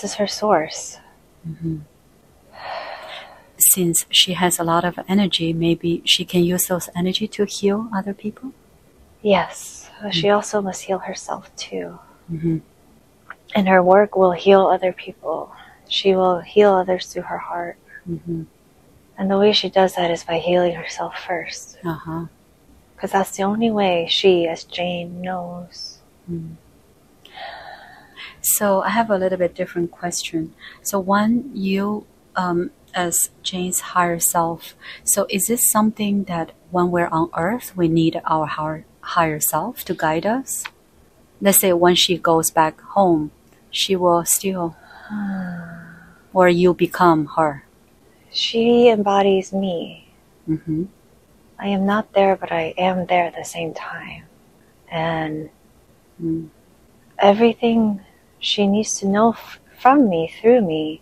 [SPEAKER 1] is her source.
[SPEAKER 2] Mm-hmm. Since she has a lot of energy, maybe she can use those energy to heal other people?
[SPEAKER 1] Yes, she also must heal herself too.
[SPEAKER 2] Mm-hmm.
[SPEAKER 1] And her work will heal other people. She will heal others through her heart.
[SPEAKER 2] Mm-hmm.
[SPEAKER 1] And the way she does that is by healing herself first.
[SPEAKER 2] Uh-huh.
[SPEAKER 1] Because that's the only way she, as Jane, knows.
[SPEAKER 2] Mm. So I have a little bit different question. So when you as Jane's higher self. So is this something that when we're on Earth, we need our higher self to guide us? Let's say when she goes back home, she will still, or you become her.
[SPEAKER 1] She embodies me.
[SPEAKER 2] Mm-hmm.
[SPEAKER 1] I am not there, but I am there at the same time. And everything she needs to know from me, through me,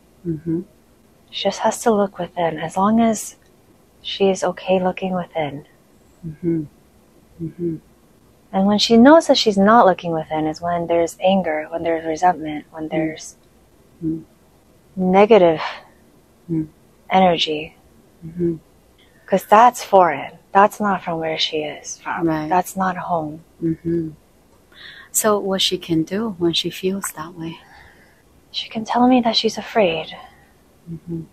[SPEAKER 1] she just has to look within. As long as she is okay looking within. And when she knows that she's not looking within is when there's anger, when there's resentment, when there's negative energy. Because that's foreign. That's not from where she is from.
[SPEAKER 2] Right.
[SPEAKER 1] That's not home.
[SPEAKER 2] So what she can do when she feels that way?
[SPEAKER 1] She can tell me that she's afraid. And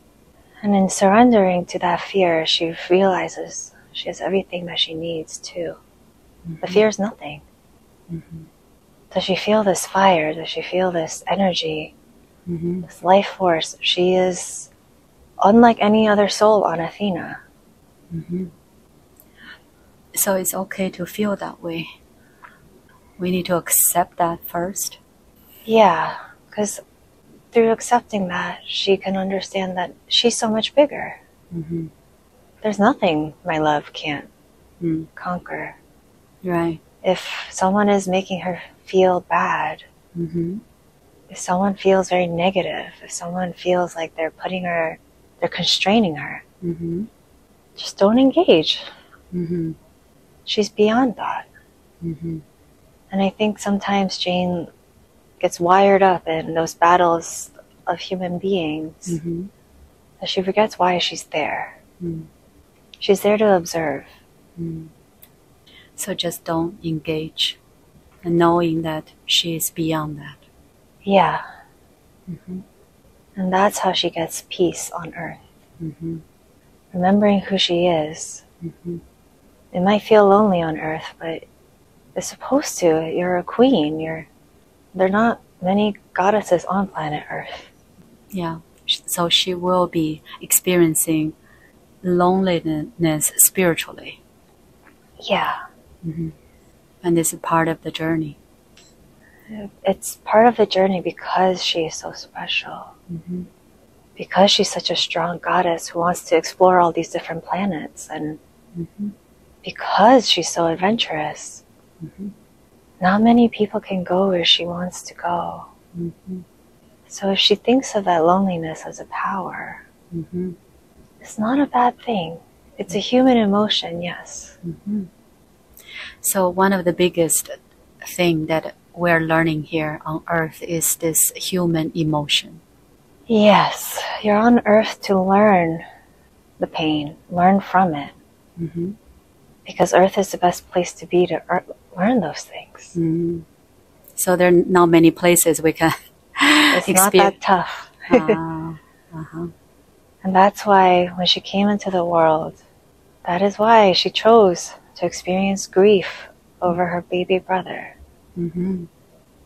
[SPEAKER 1] in surrendering to that fear, she realizes she has everything that she needs too. The fear is nothing. Does she feel this fire? Does she feel this energy? This life force? She is unlike any other soul on Athena.
[SPEAKER 2] So it's okay to feel that way. We need to accept that first.
[SPEAKER 1] Yeah, because through accepting that, she can understand that she's so much bigger. There's nothing my love can't conquer.
[SPEAKER 2] Right.
[SPEAKER 1] If someone is making her feel bad, if someone feels very negative, if someone feels like they're constraining her, just don't engage. She's beyond that. And I think sometimes Jane gets wired up in those battles of human beings that she forgets why she's there. She's there to observe.
[SPEAKER 2] So just don't engage, and knowing that she is beyond that.
[SPEAKER 1] Yeah. And that's how she gets peace on earth. Remembering who she is. It might feel lonely on earth, but it's supposed to. You're a queen. There are not many goddesses on planet Earth.
[SPEAKER 2] Yeah. So she will be experiencing loneliness spiritually.
[SPEAKER 1] Yeah.
[SPEAKER 2] And this is part of the journey.
[SPEAKER 1] It's part of the journey because she is so special. Because she's such a strong goddess who wants to explore all these different planets. And because she's so adventurous. Not many people can go where she wants to go. So if she thinks of that loneliness as a power, it's not a bad thing. It's a human emotion, yes.
[SPEAKER 2] So one of the biggest thing that we're learning here on Earth is this human emotion.
[SPEAKER 1] Yes, you're on Earth to learn the pain, learn from it. Because Earth is the best place to be to learn those things.
[SPEAKER 2] So there are not many places we can
[SPEAKER 1] It's not that tough. And that's why when she came into the world, that is why she chose to experience grief over her baby brother.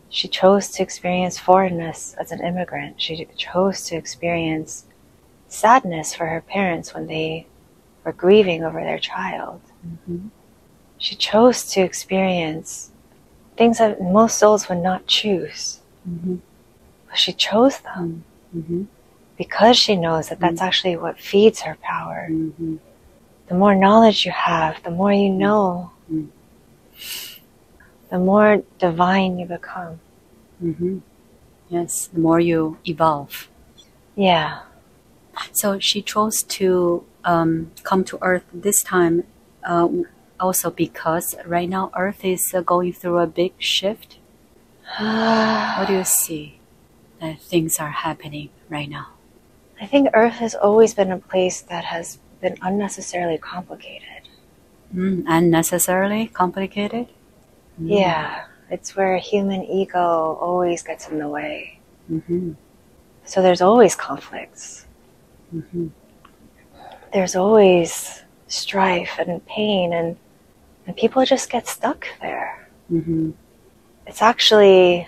[SPEAKER 1] She chose to experience foreignness as an immigrant. She chose to experience sadness for her parents when they were grieving over their child. She chose to experience things that most souls would not choose. But she chose them because she knows that that's actually what feeds her power. The more knowledge you have, the more you know, the more divine you become.
[SPEAKER 2] Yes, the more you evolve.
[SPEAKER 1] Yeah.
[SPEAKER 2] So she chose to come to Earth this time also because right now Earth is going through a big shift. What do you see that things are happening right now?
[SPEAKER 1] I think Earth has always been a place that has been unnecessarily complicated.
[SPEAKER 2] Unnecessarily complicated?
[SPEAKER 1] Yeah, it's where human ego always gets in the way. So there's always conflicts. There's always strife and pain, and people just get stuck there. It's actually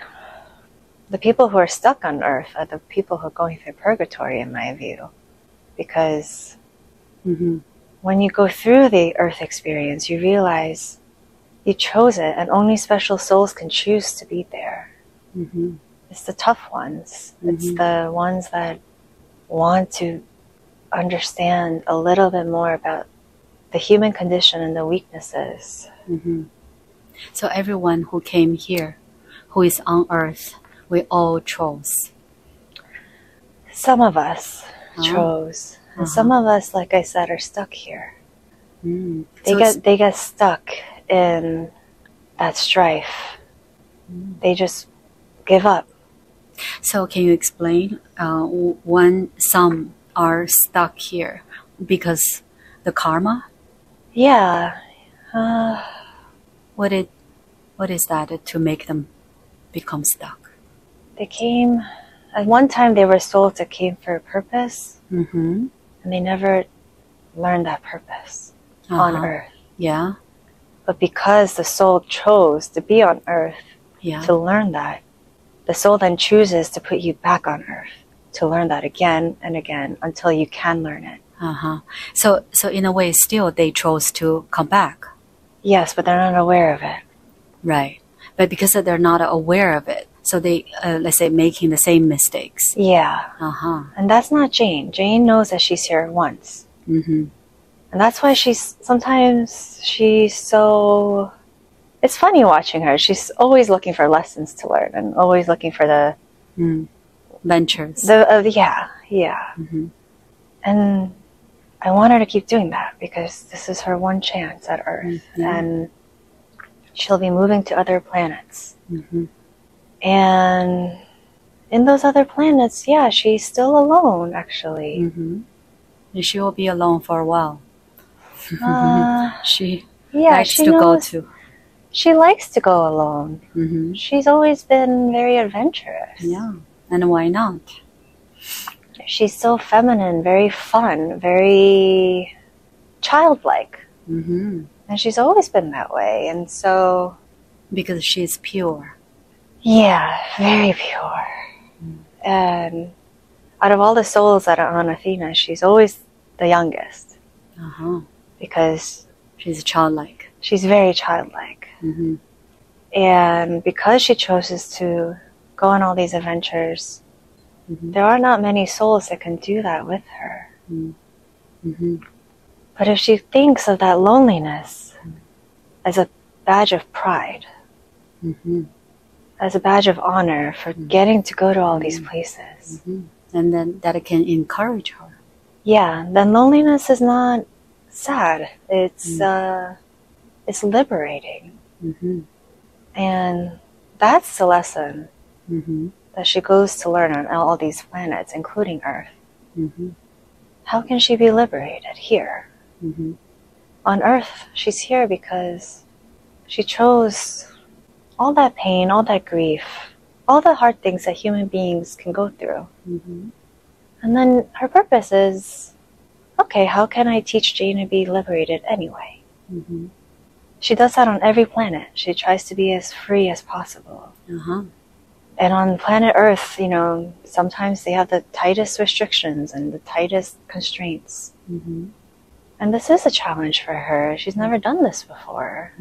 [SPEAKER 1] the people who are stuck on Earth are the people who are going through purgatory, in my view. because when you go through the earth experience, you realize you chose it, and only special souls can choose to be there. It's the tough ones. It's the ones that want to understand a little bit more about the human condition and the weaknesses.
[SPEAKER 2] So everyone who came here, who is on earth, we all chose.
[SPEAKER 1] Some of us chose, and some of us, like I said, are stuck here. They get stuck in that strife. They just give up.
[SPEAKER 2] So can you explain when some are stuck here because the karma?
[SPEAKER 1] Yeah.
[SPEAKER 2] What is that to make them become stuck?
[SPEAKER 1] They came, at one time they were souls that came for a purpose, and they never learned that purpose on earth.
[SPEAKER 2] Yeah.
[SPEAKER 1] But because the soul chose to be on earth to learn that, the soul then chooses to put you back on earth to learn that again and again until you can learn it.
[SPEAKER 2] So in a way, still they chose to come back.
[SPEAKER 1] Yes, but they're not aware of it.
[SPEAKER 2] Right. But because they're not aware of it, so they, let's say, making the same mistakes.
[SPEAKER 1] Yeah. And that's not Jane. Jane knows that she's here once. And that's why sometimes she's so... It's funny watching her. She's always looking for lessons to learn and always looking for the...
[SPEAKER 2] Ventures.
[SPEAKER 1] Yeah. And I want her to keep doing that because this is her one chance at Earth. And she'll be moving to other planets. And in those other planets, yeah, she's still alone, actually.
[SPEAKER 2] And she will be alone for a while. She likes to go to.
[SPEAKER 1] She likes to go alone. She's always been very adventurous.
[SPEAKER 2] Yeah, and why not?
[SPEAKER 1] She's so feminine, very fun, very childlike. And she's always been that way. And so...
[SPEAKER 2] Because she's pure.
[SPEAKER 1] Yeah, very pure. And out of all the souls that are on Athena, she's always the youngest. Because...
[SPEAKER 2] She's childlike.
[SPEAKER 1] She's very childlike. And because she chooses to go on all these adventures, there are not many souls that can do that with her. But if she thinks of that loneliness as a badge of pride, as a badge of honor for getting to go to all these places,
[SPEAKER 2] and then that can encourage her.
[SPEAKER 1] Yeah, then loneliness is not sad. It's liberating. And that's the lesson that she goes to learn on all these planets, including Earth. How can she be liberated here? On Earth, she's here because she chose all that pain, all that grief, all the hard things that human beings can go through. And then her purpose is, okay, how can I teach Jane to be liberated anyway? She does that on every planet. She tries to be as free as possible. And on planet Earth, you know, sometimes they have the tightest restrictions and the tightest constraints. And this is a challenge for her. She's never done this before.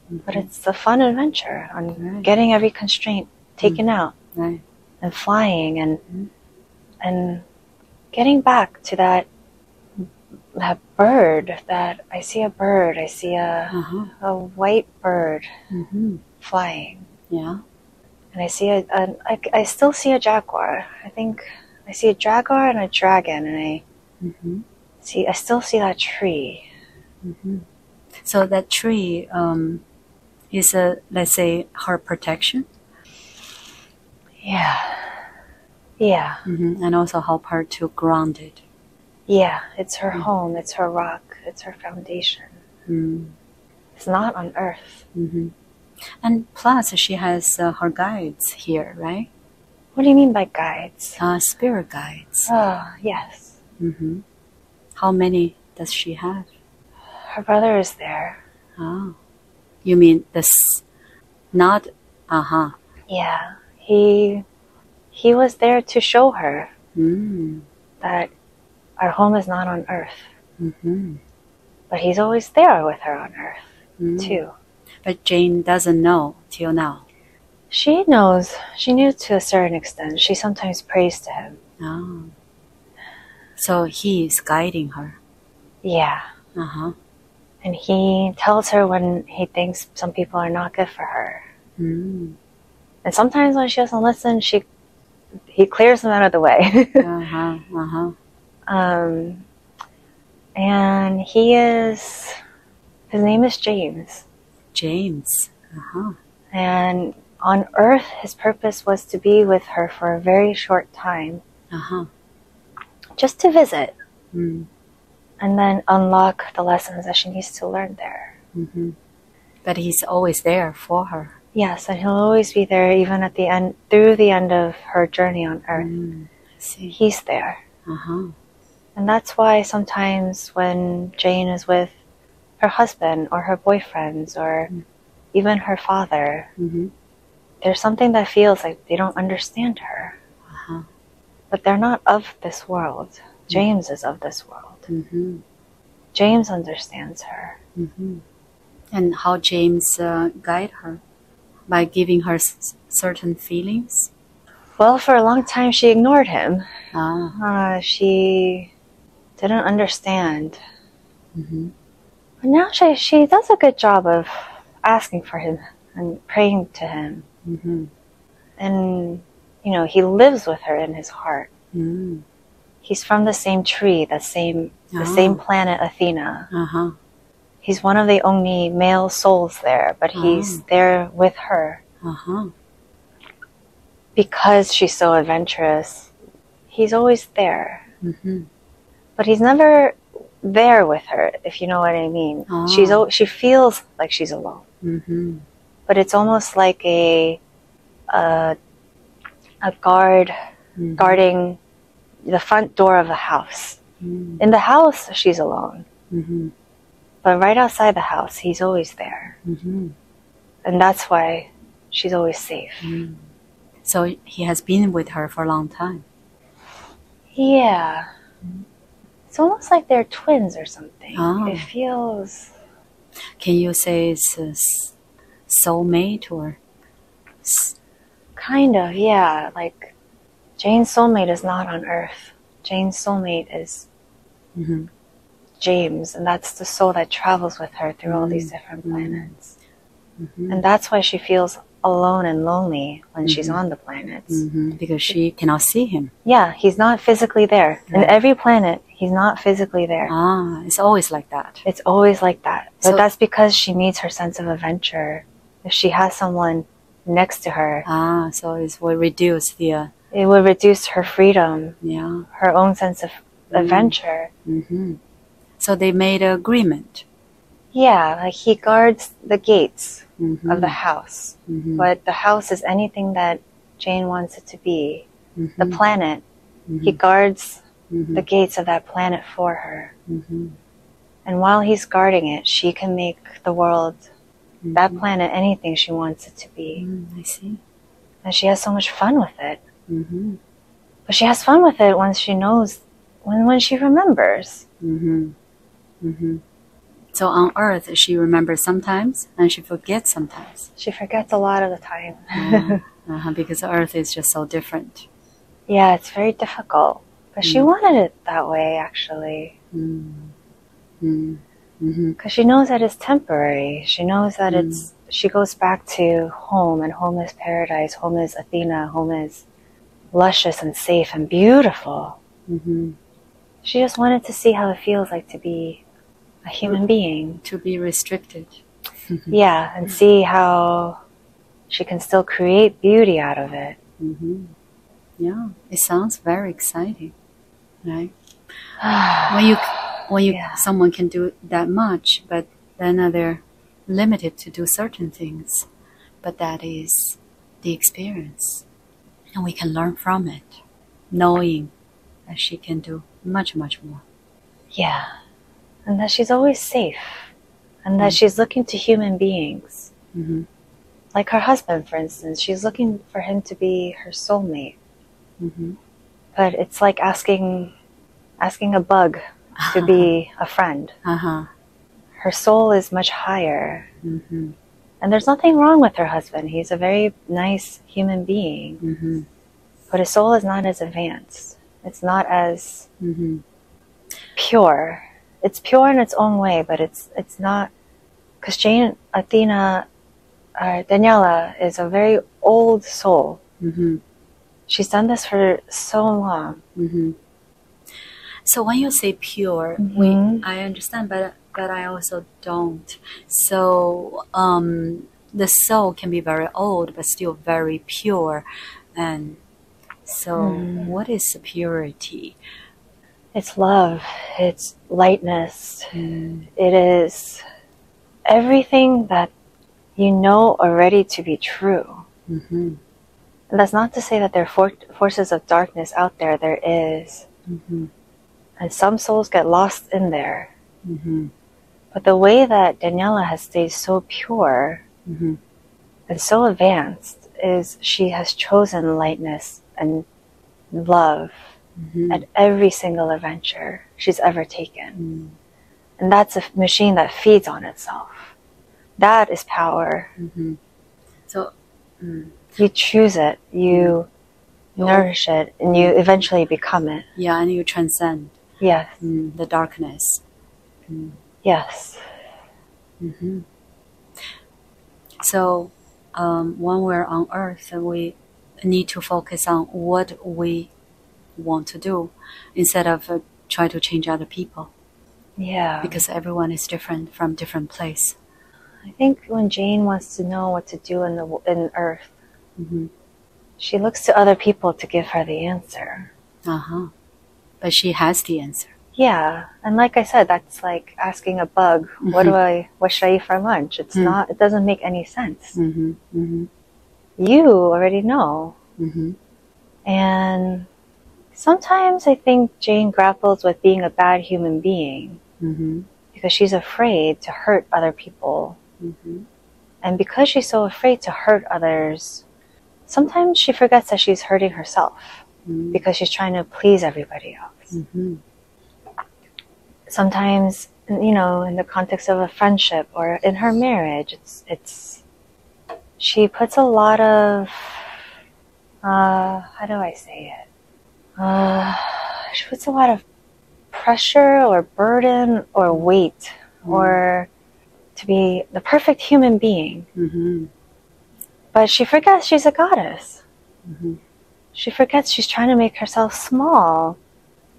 [SPEAKER 1] But it's a fun adventure on getting every constraint taken out and flying and getting back to that bird. That I see a bird. I see a white bird flying.
[SPEAKER 2] Yeah.
[SPEAKER 1] And I see I still see a jaguar. I think I see a jaguar and a dragon, and I still see that tree.
[SPEAKER 2] So that tree is let's say, her protection.
[SPEAKER 1] Yeah.
[SPEAKER 2] And also help her to ground it.
[SPEAKER 1] Yeah, it's her home. It's her rock. It's her foundation. It's not on Earth.
[SPEAKER 2] And plus, she has her guides here, right?
[SPEAKER 1] What do you mean by guides?
[SPEAKER 2] Spirit guides.
[SPEAKER 1] Oh, yes.
[SPEAKER 2] How many does she have?
[SPEAKER 1] Her brother is there.
[SPEAKER 2] Oh. You mean this? Not.
[SPEAKER 1] Yeah. He was there to show her that our home is not on Earth.
[SPEAKER 2] Mm-hmm.
[SPEAKER 1] But he's always there with her on Earth, too.
[SPEAKER 2] But Jane doesn't know till now.
[SPEAKER 1] She knows. She knew to a certain extent. She sometimes prays to him.
[SPEAKER 2] Oh. So he is guiding her.
[SPEAKER 1] Yeah.
[SPEAKER 2] Uh-huh.
[SPEAKER 1] And he tells her when he thinks some people are not good for her.
[SPEAKER 2] Mm.
[SPEAKER 1] And sometimes when she doesn't listen, he clears them out of the way.
[SPEAKER 2] Uh-huh. Uh-huh.
[SPEAKER 1] And his name is James.
[SPEAKER 2] James. Uh-huh.
[SPEAKER 1] And on Earth, his purpose was to be with her for a very short time.
[SPEAKER 2] Uh-huh.
[SPEAKER 1] Just to visit.
[SPEAKER 2] Mm.
[SPEAKER 1] And then unlock the lessons that she needs to learn there.
[SPEAKER 2] Mm-hmm. But he's always there for her.
[SPEAKER 1] Yes, and he'll always be there even at the end, through the end of her journey on Earth.
[SPEAKER 2] I see.
[SPEAKER 1] He's there.
[SPEAKER 2] Uh-huh.
[SPEAKER 1] And that's why sometimes when Jane is with her husband or her boyfriends or even her father, there's something that feels like they don't understand her.
[SPEAKER 2] Uh-huh.
[SPEAKER 1] But they're not of this world. James is of this world.
[SPEAKER 2] Mm-hmm.
[SPEAKER 1] James understands her.
[SPEAKER 2] Mm-hmm. And how James guide her? By giving her certain feelings?
[SPEAKER 1] Well, for a long time she ignored him.
[SPEAKER 2] Ah.
[SPEAKER 1] She didn't understand.
[SPEAKER 2] Mm-hmm.
[SPEAKER 1] But now she does a good job of asking for him and praying to him.
[SPEAKER 2] Mm-hmm.
[SPEAKER 1] And, he lives with her in his heart.
[SPEAKER 2] Mm.
[SPEAKER 1] He's from the same tree, the same planet Athena.
[SPEAKER 2] Uh-huh.
[SPEAKER 1] He's one of the only male souls there, but he's there with her.
[SPEAKER 2] Uh-huh.
[SPEAKER 1] Because she's so adventurous, he's always there.
[SPEAKER 2] Mm-hmm.
[SPEAKER 1] But he's never there with her, if you know what I mean. She feels like she's alone.
[SPEAKER 2] Mm-hmm.
[SPEAKER 1] But it's almost like a guard guarding the front door of the house.
[SPEAKER 2] Mm-hmm.
[SPEAKER 1] In the house, she's alone.
[SPEAKER 2] Mm-hmm.
[SPEAKER 1] But right outside the house, he's always there.
[SPEAKER 2] Mm-hmm.
[SPEAKER 1] And that's why she's always safe.
[SPEAKER 2] Mm. So he has been with her for a long time.
[SPEAKER 1] Yeah. It's almost like they're twins or something.
[SPEAKER 2] Oh.
[SPEAKER 1] It feels...
[SPEAKER 2] Can you say it's a soulmate or...
[SPEAKER 1] Kind of, yeah. Like, Jane's soulmate is not on Earth. Jane's soulmate is James, and that's the soul that travels with her through all these different planets. Mm-hmm. And that's why she feels alone and lonely when she's on the planets.
[SPEAKER 2] Mm-hmm. Because she cannot see him.
[SPEAKER 1] Yeah, he's not physically there. Right. In every planet, he's not physically there.
[SPEAKER 2] Ah, it's always like that.
[SPEAKER 1] It's always like that. But that's because she needs her sense of adventure. If she has someone next to her...
[SPEAKER 2] Ah, so it will reduce the...
[SPEAKER 1] It will reduce her freedom.
[SPEAKER 2] Yeah.
[SPEAKER 1] Her own sense of adventure.
[SPEAKER 2] Mm-hmm. So they made an agreement.
[SPEAKER 1] Yeah, like he guards the gates of the house. But the house is anything that Jane wants it to be. The planet, he guards the gates of that planet for her. And while he's guarding it, she can make the world, that planet, anything she wants it to be.
[SPEAKER 2] I see.
[SPEAKER 1] And she has so much fun with it. But she has fun with it when she knows, when she remembers.
[SPEAKER 2] So on Earth, she remembers sometimes, and she forgets sometimes.
[SPEAKER 1] She forgets a lot of the time.
[SPEAKER 2] Because Earth is just so different.
[SPEAKER 1] Yeah, it's very difficult. But she wanted it that way, actually. Because she knows that it's temporary. She knows that she goes back to home, and home is paradise. Home is Athena. Home is luscious and safe and beautiful. She just wanted to see how it feels like to be a human being.
[SPEAKER 2] To be restricted.
[SPEAKER 1] Yeah, and see how she can still create beauty out of it.
[SPEAKER 2] Yeah, it sounds very exciting, right? when you someone can do that much, but then they're limited to do certain things. But that is the experience, and we can learn from it, knowing that she can do much, much more.
[SPEAKER 1] Yeah, and that she's always safe, and that she's looking to human beings. Like her husband, for instance, she's looking for him to be her soulmate. But it's like asking asking a bug to be a friend. Her soul is much higher. And there's nothing wrong with her husband. He's a very nice human being. But his soul is not as advanced. It's not as pure. It's pure in its own way, but it's not, because Athena, Daniela is a very old soul. She's done this for so long.
[SPEAKER 2] So when you say pure, I understand, but I also don't. So the soul can be very old, but still very pure. And so what is purity?
[SPEAKER 1] It's love. It's lightness. It is everything that you know already to be true. And that's not to say that there are forces of darkness out there. There is. And some souls get lost in there. But the way that Daniela has stayed so pure and so advanced is she has chosen lightness and love at every single adventure she's ever taken. And that's a machine that feeds on itself. That is power.
[SPEAKER 2] So
[SPEAKER 1] you choose it, you nourish it, and you eventually become it.
[SPEAKER 2] Yeah, and you transcend.
[SPEAKER 1] Yes.
[SPEAKER 2] The darkness.
[SPEAKER 1] Yes.
[SPEAKER 2] So when we're on earth, we need to focus on what we want to do instead of try to change other people.
[SPEAKER 1] Yeah.
[SPEAKER 2] Because everyone is different from different place.
[SPEAKER 1] I think when Jane wants to know what to do in Earth, she looks to other people to give her the answer.
[SPEAKER 2] But she has the answer.
[SPEAKER 1] Yeah, and like I said, that's like asking a bug, what should I eat for lunch? It's not. It doesn't make any sense. You already know. And sometimes I think Jane grapples with being a bad human being because she's afraid to hurt other people. And because she's so afraid to hurt others, sometimes she forgets that she's hurting herself because she's trying to please everybody else. Sometimes, you know, in the context of a friendship or in her marriage, she puts a lot of, how do I say it? She puts a lot of pressure or burden or weight or to be the perfect human being. But she forgets she's a goddess. She forgets she's trying to make herself small.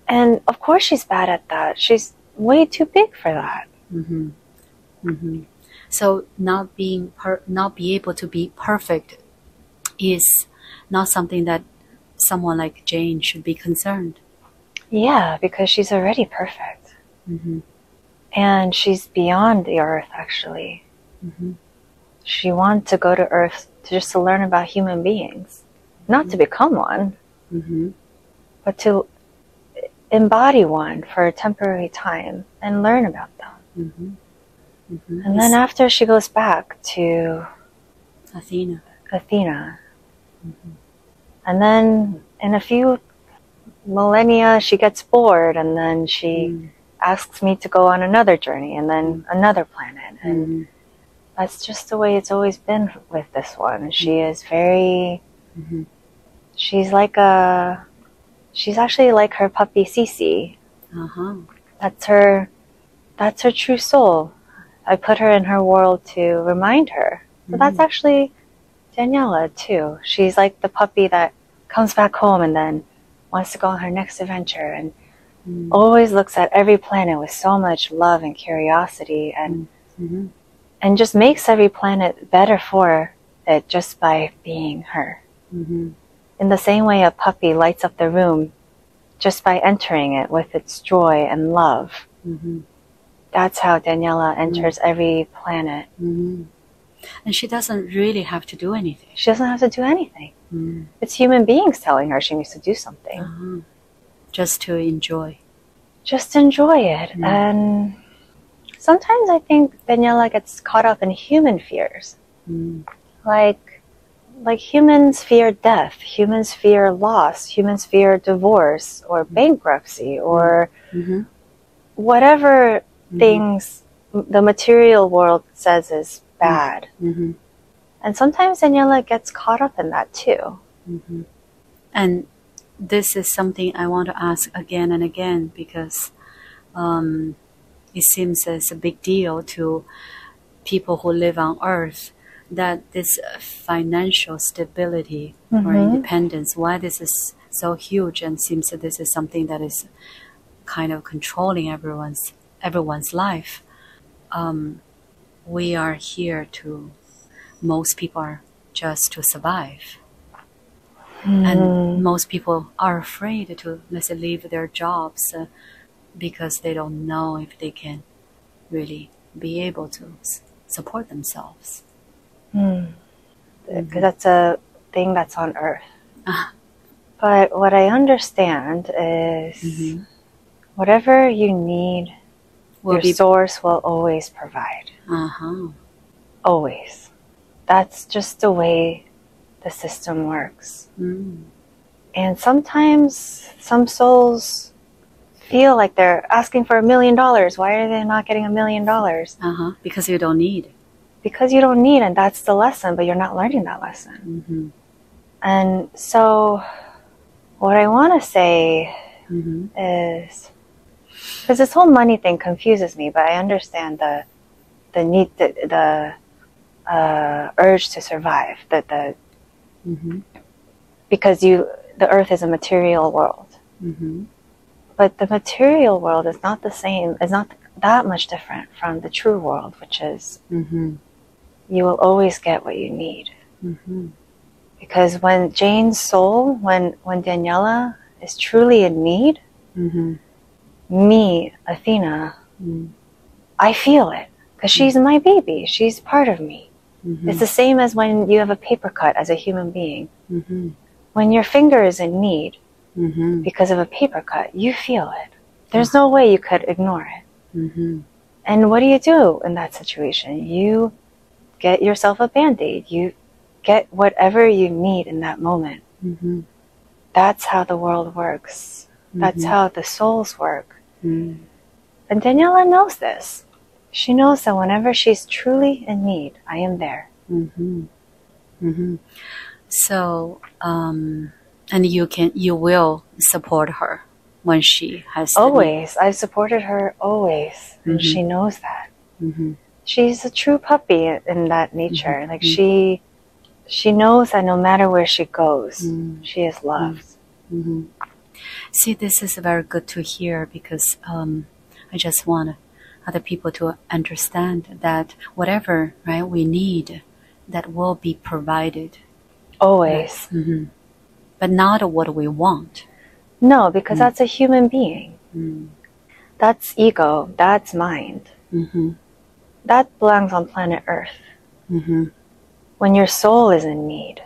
[SPEAKER 1] And of course she's bad at that. She's way too big for that.
[SPEAKER 2] So not be able to be perfect is not something that someone like Jane should be concerned.
[SPEAKER 1] Yeah, because she's already perfect. And she's beyond the earth, actually. She wants to go to earth just to learn about human beings. Not to become one, but to embody one for a temporary time and learn about them. And then after she goes back to
[SPEAKER 2] Athena.
[SPEAKER 1] And then in a few millennia she gets bored, and then she asks me to go on another journey and then another planet. And that's just the way it's always been with this one. She is very she's actually like her puppy Cece. That's her true soul. I put her in her world to remind her. So that's actually Daniela too. She's like the puppy that comes back home and then wants to go on her next adventure and always looks at every planet with so much love and curiosity and just makes every planet better for it just by being her. In the same way a puppy lights up the room just by entering it with its joy and love. That's how Daniela enters every planet.
[SPEAKER 2] And she doesn't really have to do anything.
[SPEAKER 1] She doesn't have to do anything. It's human beings telling her she needs to do something.
[SPEAKER 2] Just to enjoy.
[SPEAKER 1] Just enjoy it. And sometimes I think Daniela gets caught up in human fears. Like, like humans fear death, humans fear loss, humans fear divorce or bankruptcy or whatever things the material world says is bad. And sometimes Daniela gets caught up in that too.
[SPEAKER 2] And this is something I want to ask again and again, because it seems it's a big deal to people who live on Earth, that this financial stability or independence, why this is so huge, and seems that this is something that is kind of controlling everyone's life. We are here to, most people are just to survive. And most people are afraid to, let's say, leave their jobs because they don't know if they can really be able to support themselves.
[SPEAKER 1] Because that's a thing that's on Earth. But what I understand is whatever you need, your source will always provide. Always. That's just the way the system works. And sometimes some souls feel like they're asking for $1 million. Why are they not getting $1 million?
[SPEAKER 2] Because you don't need.
[SPEAKER 1] Because you don't need, and that's the lesson, but you're not learning that lesson. And so what I want to say is, because this whole money thing confuses me, but I understand the need, the urge to survive, because the Earth is a material world. But the material world is not the same, is not that much different from the true world, which is you will always get what you need. Because when Jane's soul, when Daniela is truly in need, me, Athena, I feel it. Because she's my baby. She's part of me. It's the same as when you have a paper cut as a human being. When your finger is in need because of a paper cut, you feel it. There's no way you could ignore it. And what do you do in that situation? You get yourself a Band-Aid. You get whatever you need in that moment. That's how the world works. That's how the souls work. And Daniela knows this. She knows that whenever she's truly in need, I am there.
[SPEAKER 2] So, and you will support her when she has
[SPEAKER 1] always. I've supported her always, and she knows that. She's a true puppy in that nature. Like she knows that no matter where she goes, she is loved.
[SPEAKER 2] See, this is very good to hear, because I just want other people to understand that whatever we need, that will be provided.
[SPEAKER 1] Always.
[SPEAKER 2] But not what we want.
[SPEAKER 1] No, because that's a human being. That's ego. That's mind. That belongs on planet Earth. When your soul is in need,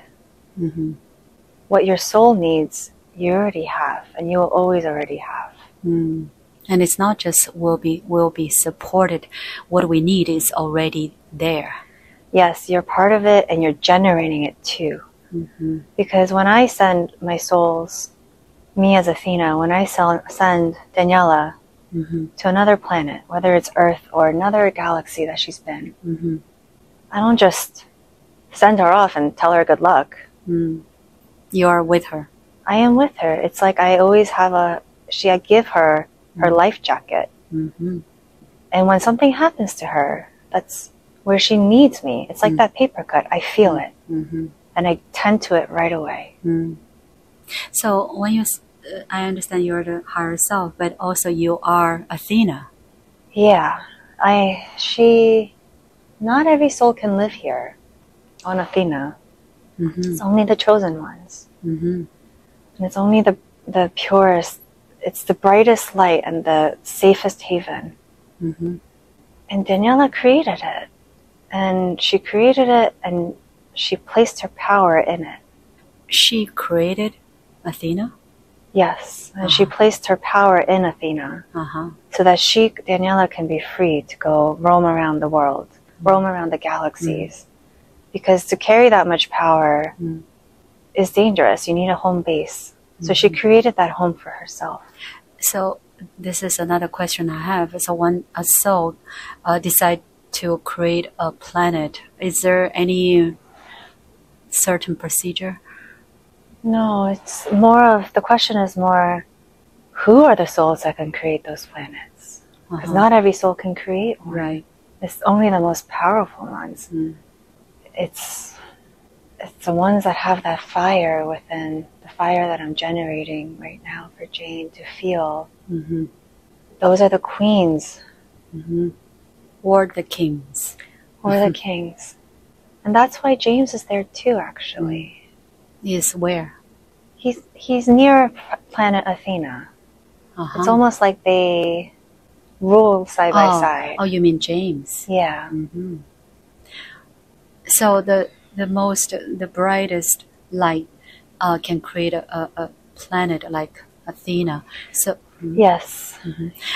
[SPEAKER 1] what your soul needs, you already have, and you will always already have.
[SPEAKER 2] And it's not just will be supported. What we need is already there.
[SPEAKER 1] Yes, you're part of it, and you're generating it too. Because when I send my souls, me as Athena, when I send Daniela to another planet, whether it's Earth or another galaxy that she's been, I don't just send her off and tell her good luck.
[SPEAKER 2] You are with her.
[SPEAKER 1] I am with her. It's like I always have I give her her life jacket. And when something happens to her, that's where she needs me. It's like that paper cut. I feel it. And I tend to it right away.
[SPEAKER 2] So when I understand you're the higher self, but also you are Athena.
[SPEAKER 1] Yeah. Not every soul can live here on Athena. It's only the chosen ones. And it's only the purest, it's the brightest light and the safest haven. And Daniela created it. And she created it, and she placed her power in it.
[SPEAKER 2] She created Athena?
[SPEAKER 1] Yes. And she placed her power in Athena. So that Daniela, can be free to go roam around the world, roam around the galaxies, because to carry that much power is dangerous. You need a home base. So she created that home for herself.
[SPEAKER 2] So this is another question I have. So when a soul decide to create a planet, is there any certain procedure?
[SPEAKER 1] No, it's more of, the question is more, who are the souls that can create those planets? Because not every soul can create one.
[SPEAKER 2] Right.
[SPEAKER 1] It's only the most powerful ones. It's the ones that have that fire within, the fire that I'm generating right now for Jane to feel. Those are the queens.
[SPEAKER 2] Or the kings.
[SPEAKER 1] Or the kings. And that's why James is there too, actually.
[SPEAKER 2] Is where?
[SPEAKER 1] He's near planet Athena. It's almost like they rule side by side.
[SPEAKER 2] Oh, you mean James?
[SPEAKER 1] Yeah.
[SPEAKER 2] So the brightest light can create a planet like Athena. So
[SPEAKER 1] yes.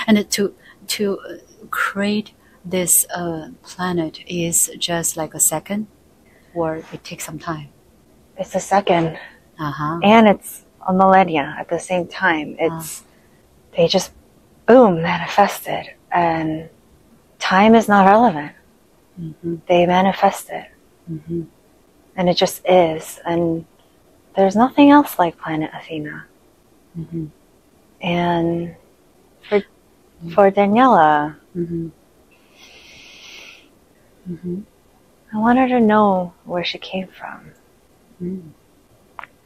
[SPEAKER 2] And to create this planet is just like a second, or it takes some time.
[SPEAKER 1] It's a second, and it's a millennia at the same time. It's they just boom manifested, and time is not relevant. They manifest it, and it just is. And there's nothing else like planet Athena. And for Daniela, I want her to know where she came from.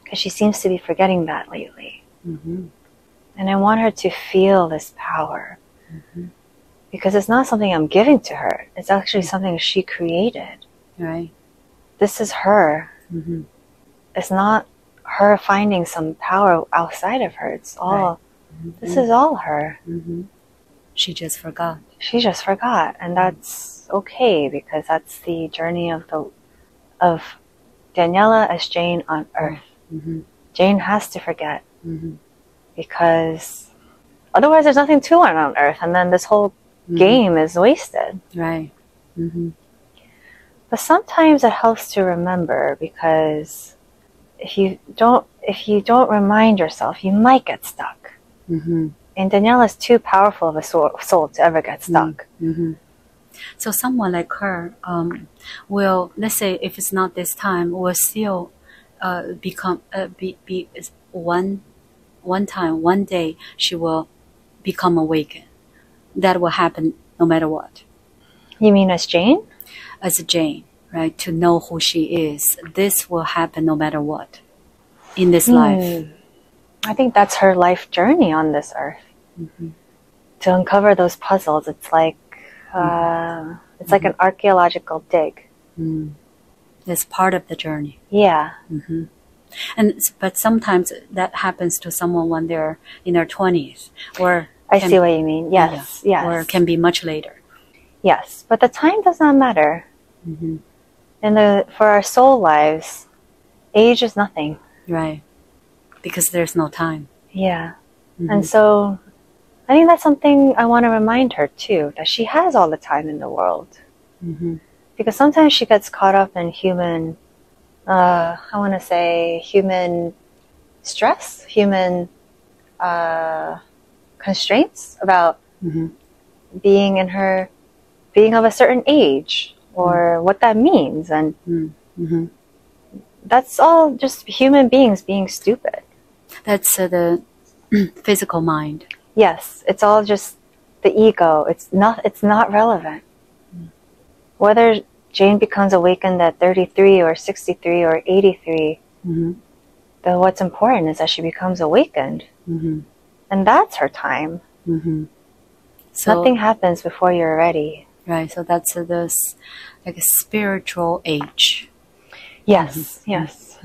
[SPEAKER 1] Because she seems to be forgetting that lately. And I want her to feel this power. Because it's not something I'm giving to her. It's actually something she created.
[SPEAKER 2] Right.
[SPEAKER 1] This is her. It's not her finding some power outside of her. It's all, this is all her.
[SPEAKER 2] She just forgot.
[SPEAKER 1] She just forgot. And that's okay, because that's the journey of Daniela as Jane on Earth. Jane has to forget, because otherwise there's nothing to learn on Earth, and then this whole game is wasted.
[SPEAKER 2] Right.
[SPEAKER 1] But sometimes it helps to remember, because if you don't remind yourself, you might get stuck. And Daniela is too powerful of a soul to ever get stuck.
[SPEAKER 2] So someone like her will, let's say, if it's not this time, will still become one day she will become awakened. That will happen no matter what.
[SPEAKER 1] You mean as Jane?
[SPEAKER 2] As Jane, right? To know who she is. This will happen no matter what in this life.
[SPEAKER 1] I think that's her life journey on this earth. To uncover those puzzles. It's like like an archaeological dig.
[SPEAKER 2] It's part of the journey.
[SPEAKER 1] Yeah.
[SPEAKER 2] But sometimes that happens to someone when they're in their 20s, or
[SPEAKER 1] I see what you mean. Yes, yes.
[SPEAKER 2] Or can be much later.
[SPEAKER 1] Yes, but the time does not matter. For our soul lives, age is nothing.
[SPEAKER 2] Right, because there's no time.
[SPEAKER 1] Yeah, and so I think that's something I want to remind her too, that she has all the time in the world. Because sometimes she gets caught up in human, I want to say human stress, human constraints about being of a certain age, or what that means. And that's all just human beings being stupid.
[SPEAKER 2] That's the physical mind.
[SPEAKER 1] Yes, it's all just the ego. It's not relevant. Whether Jane becomes awakened at 33 or 63 or 83, then what's important is that she becomes awakened. And that's her time. So nothing happens before you're ready.
[SPEAKER 2] Right, so that's this like a spiritual age.
[SPEAKER 1] Yes, yes.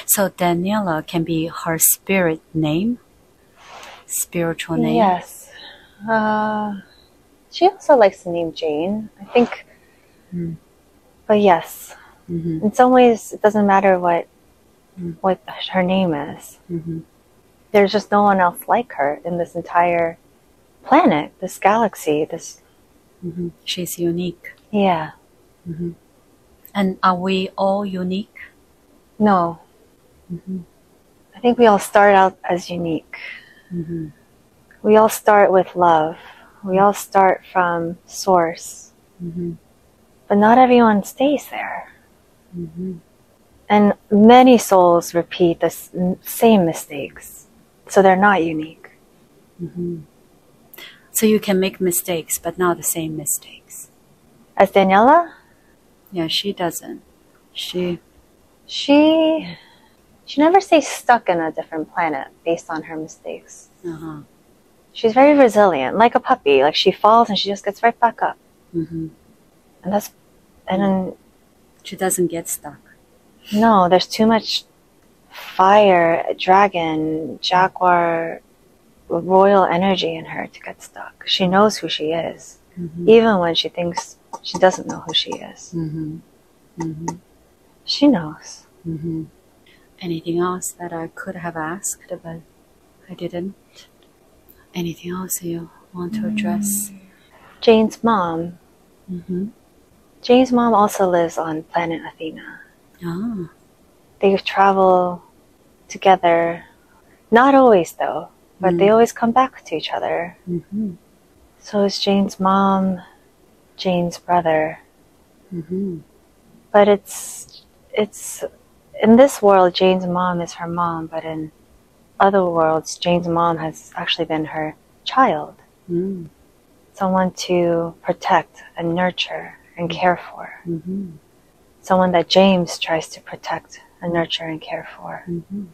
[SPEAKER 2] So Daniela can be her spirit name? Spiritual name?
[SPEAKER 1] Yes. She also likes the name Jane, I think. But yes, in some ways it doesn't matter what her name is. There's just no one else like her in this entire planet, this galaxy, this...
[SPEAKER 2] She's unique.
[SPEAKER 1] Yeah.
[SPEAKER 2] And are we all unique?
[SPEAKER 1] No.
[SPEAKER 2] Mm-hmm.
[SPEAKER 1] I think we all start out as unique.
[SPEAKER 2] Mm-hmm.
[SPEAKER 1] We all start with love. We all start from source.
[SPEAKER 2] Mm-hmm.
[SPEAKER 1] But not everyone stays there.
[SPEAKER 2] Mm-hmm.
[SPEAKER 1] And many souls repeat the same mistakes. So they're not unique.
[SPEAKER 2] Mm-hmm. So you can make mistakes, but not the same mistakes.
[SPEAKER 1] As Daniela?
[SPEAKER 2] Yeah, she doesn't. She
[SPEAKER 1] never stays stuck in a different planet based on her mistakes.
[SPEAKER 2] Uh-huh.
[SPEAKER 1] She's very resilient, like a puppy. Like she falls and she just gets right back up.
[SPEAKER 2] Mm-hmm.
[SPEAKER 1] And then
[SPEAKER 2] she doesn't get stuck.
[SPEAKER 1] No, there's too much fire, dragon, jaguar, royal energy in her to get stuck. She knows who she is, even when she thinks she doesn't know who she is.
[SPEAKER 2] Mm-hmm. Mm-hmm.
[SPEAKER 1] She knows.
[SPEAKER 2] Mm-hmm. Anything else that I could have asked, but I didn't? Anything else you want to address?
[SPEAKER 1] Jane's mom.
[SPEAKER 2] Mm-hmm.
[SPEAKER 1] Jane's mom also lives on planet Athena.
[SPEAKER 2] Ah.
[SPEAKER 1] They travel together. Not always, though, but they always come back to each other.
[SPEAKER 2] Mm-hmm.
[SPEAKER 1] So is Jane's mom, Jane's brother.
[SPEAKER 2] Mm-hmm.
[SPEAKER 1] But it's in this world, Jane's mom is her mom, but in other worlds, Jane's mom has actually been her child.
[SPEAKER 2] Mm.
[SPEAKER 1] Someone to protect and nurture and care for.
[SPEAKER 2] Mm-hmm.
[SPEAKER 1] Someone that James tries to protect and nurture and care for.
[SPEAKER 2] Mm-hmm.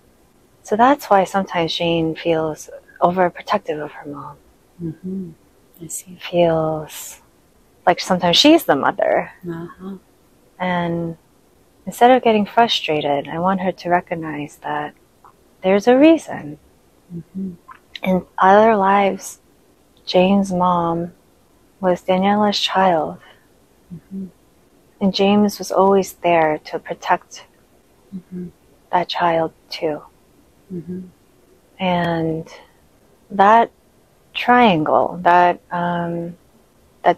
[SPEAKER 1] So that's why sometimes Jane feels overprotective of her mom.
[SPEAKER 2] Mm-hmm. I see.
[SPEAKER 1] Feels like sometimes she's the mother.
[SPEAKER 2] Uh-huh.
[SPEAKER 1] And instead of getting frustrated, I want her to recognize that there's a reason.
[SPEAKER 2] Mm-hmm.
[SPEAKER 1] In other lives, Jane's mom was Daniela's child.
[SPEAKER 2] Mm-hmm.
[SPEAKER 1] And James was always there to protect that child too.
[SPEAKER 2] Mm-hmm.
[SPEAKER 1] And that triangle, that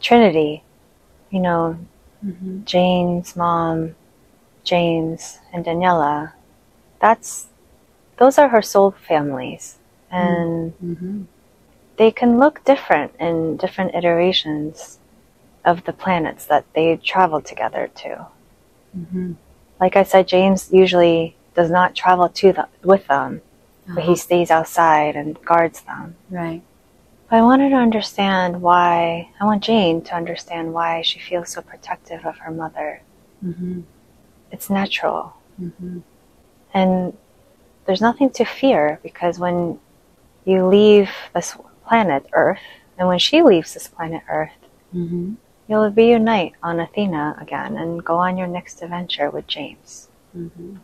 [SPEAKER 1] trinity, you know, Jane's mom, James, and Daniela, those are her soul families. And they can look different in different iterations of the planets that they travel together to.
[SPEAKER 2] Mm-hmm.
[SPEAKER 1] Like I said, James usually does not travel with them, but he stays outside and guards them.
[SPEAKER 2] Right.
[SPEAKER 1] But I wanted to understand why, I want Jane to understand why she feels so protective of her mother.
[SPEAKER 2] Mm-hmm.
[SPEAKER 1] It's natural.
[SPEAKER 2] Mm-hmm.
[SPEAKER 1] And there's nothing to fear, because when you leave this planet Earth, and when she leaves this planet Earth, you'll reunite on Athena again and go on your next adventure with James.
[SPEAKER 2] Mm-hmm.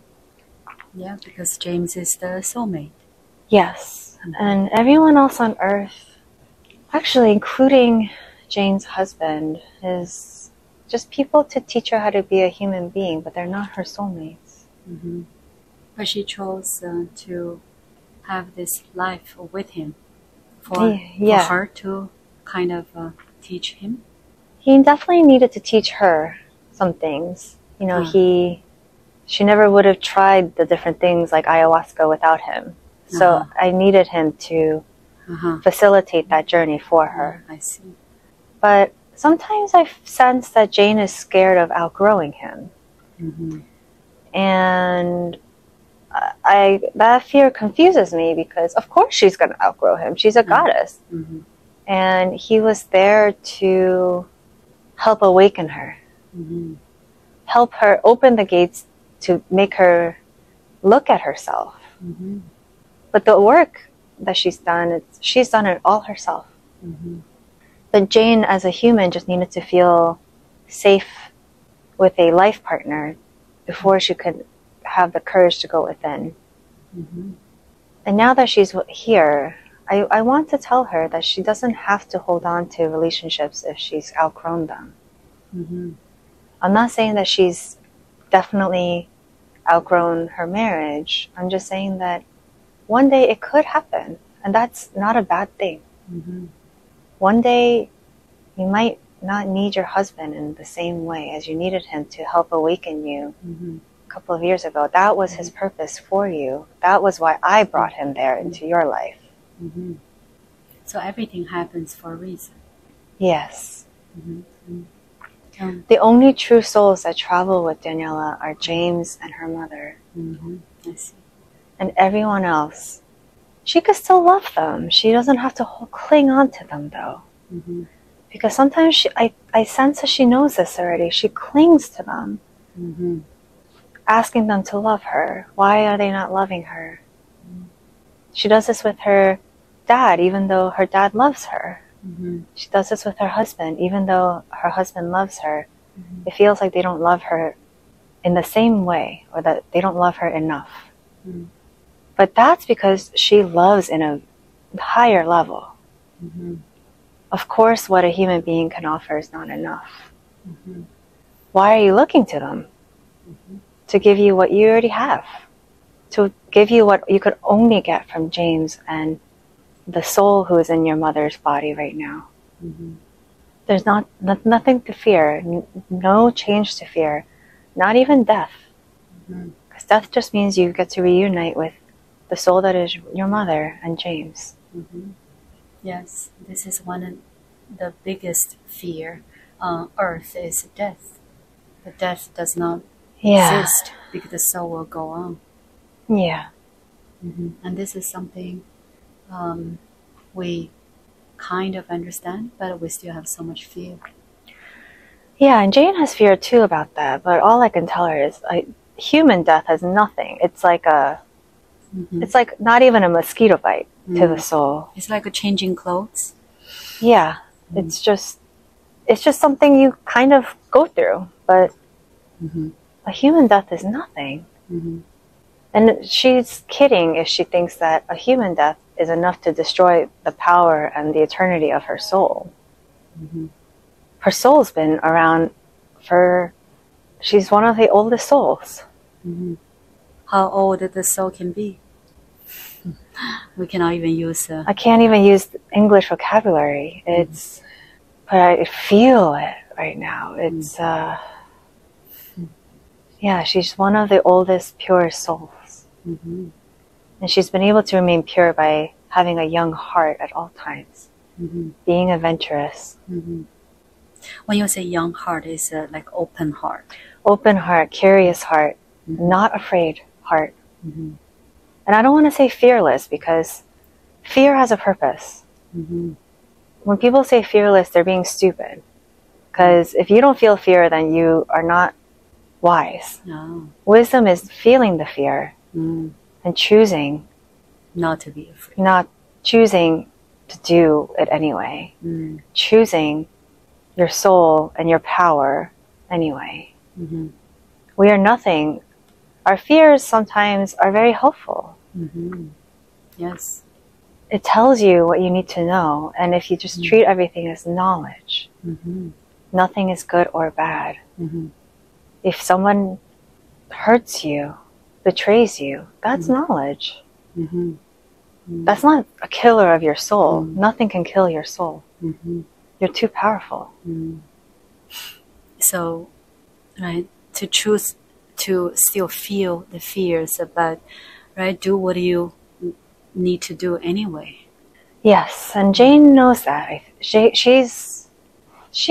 [SPEAKER 2] Yeah, because James is the soulmate.
[SPEAKER 1] Yes. And everyone else on Earth, actually including Jane's husband, is just people to teach her how to be a human being, but they're not her soulmates.
[SPEAKER 2] Mm-hmm. But she chose to have this life with him for her to kind of teach him.
[SPEAKER 1] He definitely needed to teach her some things. You know, she never would have tried the different things like ayahuasca without him. So I needed him to facilitate that journey for her.
[SPEAKER 2] I see.
[SPEAKER 1] But sometimes I sense that Jane is scared of outgrowing him.
[SPEAKER 2] Mm-hmm.
[SPEAKER 1] And that fear confuses me, because of course she's going to outgrow him. She's a goddess.
[SPEAKER 2] Mm-hmm.
[SPEAKER 1] And he was there to help awaken her.
[SPEAKER 2] Mm-hmm.
[SPEAKER 1] Help her open the gates to make her look at herself.
[SPEAKER 2] Mm-hmm.
[SPEAKER 1] But the work that she's done it all herself.
[SPEAKER 2] Mm-hmm.
[SPEAKER 1] But Jane, as a human, just needed to feel safe with a life partner before she could have the courage to go within.
[SPEAKER 2] Mm-hmm.
[SPEAKER 1] And now that she's here, I want to tell her that she doesn't have to hold on to relationships if she's outgrown them.
[SPEAKER 2] Mm-hmm.
[SPEAKER 1] I'm not saying that she's definitely outgrown her marriage. I'm just saying that one day it could happen, and that's not a bad thing.
[SPEAKER 2] Mm-hmm.
[SPEAKER 1] One day you might not need your husband in the same way as you needed him to help awaken you a couple of years ago. That was his purpose for you. That was why I brought him there into your life.
[SPEAKER 2] So everything happens for a reason.
[SPEAKER 1] Yes. The only true souls that travel with Daniela are James and her mother.
[SPEAKER 2] I see.
[SPEAKER 1] And everyone else, she could still love them. She doesn't have to cling on to them, though. Because sometimes I sense that she knows this already. She clings to them, asking them to love her. Why are they not loving her? She does this with her dad, even though her dad loves her. She does this with her husband, even though her husband loves her. It feels like they don't love her in the same way, or that they don't love her enough. But that's because she loves in a higher level. Of course, what a human being can offer is not enough. Why are you looking to them? To give you what you already have. To give you what you could only get from James and the soul who is in your mother's body right now. There's nothing to fear, no change to fear, not even death. Because death just means you get to reunite with the soul that is your mother and James.
[SPEAKER 2] Yes, this is one of the biggest fear on earth is death. But death does not exist because the soul will go on. And this is something we kind of understand, but we still have so much fear.
[SPEAKER 1] And Jane has fear too about that, but all I can tell her is human death has nothing. It's like it's like not even a mosquito bite to the soul.
[SPEAKER 2] It's like a changing clothes.
[SPEAKER 1] It's just something you kind of go through, but a human death is nothing. And she's kidding if she thinks that a human death is enough to destroy the power and the eternity of her soul. Her soul's been around she's one of the oldest souls.
[SPEAKER 2] How old the soul can be? We cannot even use...
[SPEAKER 1] I can't even use English vocabulary. But I feel it right now. It's, she's one of the oldest, purest souls. And she's been able to remain pure by having a young heart at all times. Being adventurous.
[SPEAKER 2] When you say young heart, it's like open heart.
[SPEAKER 1] Open heart, curious heart, not afraid heart. And I don't want to say fearless, because fear has a purpose. When people say fearless, they're being stupid. Because if you don't feel fear, then you are not wise. Wisdom is feeling the fear and choosing
[SPEAKER 2] not to be afraid.
[SPEAKER 1] Not choosing to do it anyway. Choosing your soul and your power anyway. We are nothing. Our fears sometimes are very helpful.
[SPEAKER 2] Yes.
[SPEAKER 1] It tells you what you need to know, and if you just treat everything as knowledge, nothing is good or bad. If someone hurts you, betrays you, that's knowledge. That's not a killer of your soul. Nothing can kill your soul. You're too powerful.
[SPEAKER 2] So, right, to choose to still feel the fears, but do what you need to do anyway.
[SPEAKER 1] Yes, and Jane knows that. She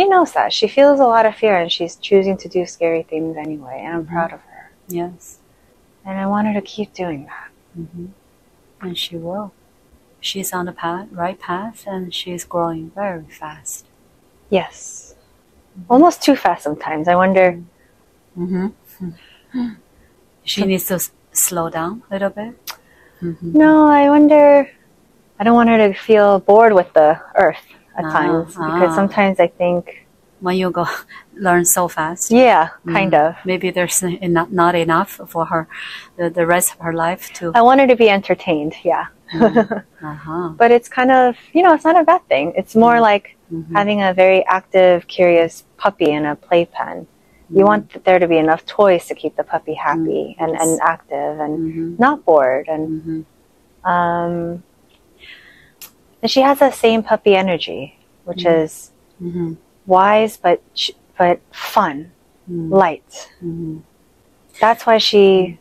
[SPEAKER 1] knows that. She feels a lot of fear, and she's choosing to do scary things anyway, and I'm proud of her.
[SPEAKER 2] Yes.
[SPEAKER 1] And I want her to keep doing that.
[SPEAKER 2] And she will. She's on the right path, and she's growing very fast.
[SPEAKER 1] Yes. Almost too fast sometimes. I wonder...
[SPEAKER 2] She needs to slow down a little bit?
[SPEAKER 1] No, I wonder... I don't want her to feel bored with the earth at times, because sometimes I think...
[SPEAKER 2] When you go learn so fast?
[SPEAKER 1] Yeah, kind of.
[SPEAKER 2] Maybe there's not enough for her, the rest of her life to...
[SPEAKER 1] I want her to be entertained, yeah. But it's kind of, it's not a bad thing. It's more like having a very active, curious puppy in a playpen. You want there to be enough toys to keep the puppy happy and active and not bored. And she has that same puppy energy, which is wise but fun, light. That's why she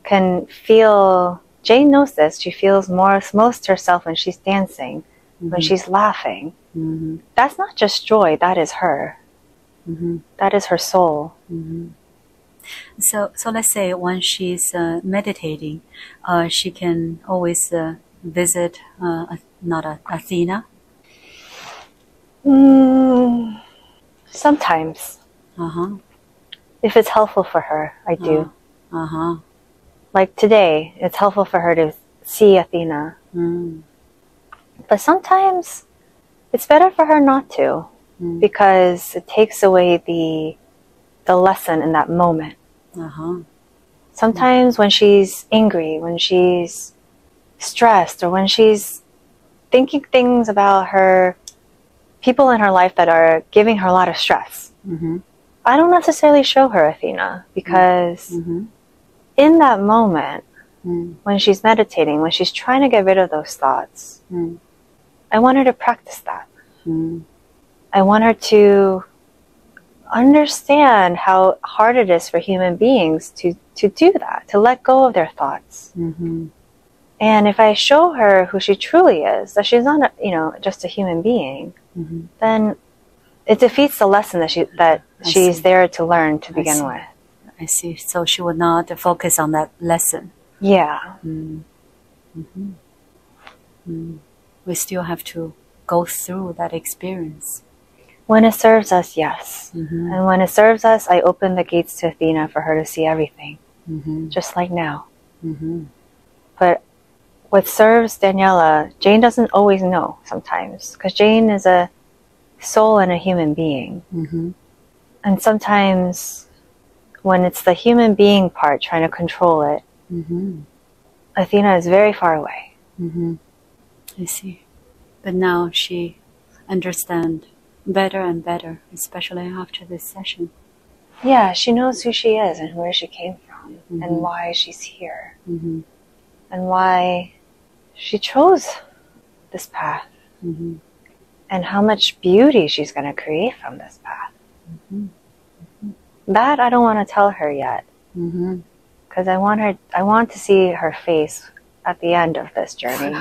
[SPEAKER 1] can feel. Jane knows this. She feels most herself when she's dancing, when she's laughing. That's not just joy. That is her. That is her soul.
[SPEAKER 2] So let's say when she's meditating, she can always visit Athena.
[SPEAKER 1] Sometimes. If it's helpful for her, I do. Like today, it's helpful for her to see Athena. But sometimes it's better for her not to, because it takes away the lesson in that moment. Sometimes when she's angry, when she's stressed, or when she's thinking things about her people in her life that are giving her a lot of stress, I don't necessarily show her Athena, because in that moment, when she's meditating, when she's trying to get rid of those thoughts, I want her to practice that. I want her to understand how hard it is for human beings to do that, to let go of their thoughts. And if I show her who she truly is, that she's not just a human being, then it defeats the lesson that she's there to learn to begin with.
[SPEAKER 2] I see. So she would not focus on that lesson.
[SPEAKER 1] Yeah.
[SPEAKER 2] We still have to go through that experience.
[SPEAKER 1] When it serves us, yes. And when it serves us, I open the gates to Athena for her to see everything, just like now. But what serves Daniela, Jane doesn't always know sometimes, because Jane is a soul and a human being. And sometimes when it's the human being part trying to control it, Athena is very far away.
[SPEAKER 2] I see. But now she understands better and better, especially after this session.
[SPEAKER 1] Yeah, she knows who she is and where she came from, and why she's here, and why she chose this path, and how much beauty she's going to create from this path. That I don't want to tell her yet, because I want to see her face at the end of this journey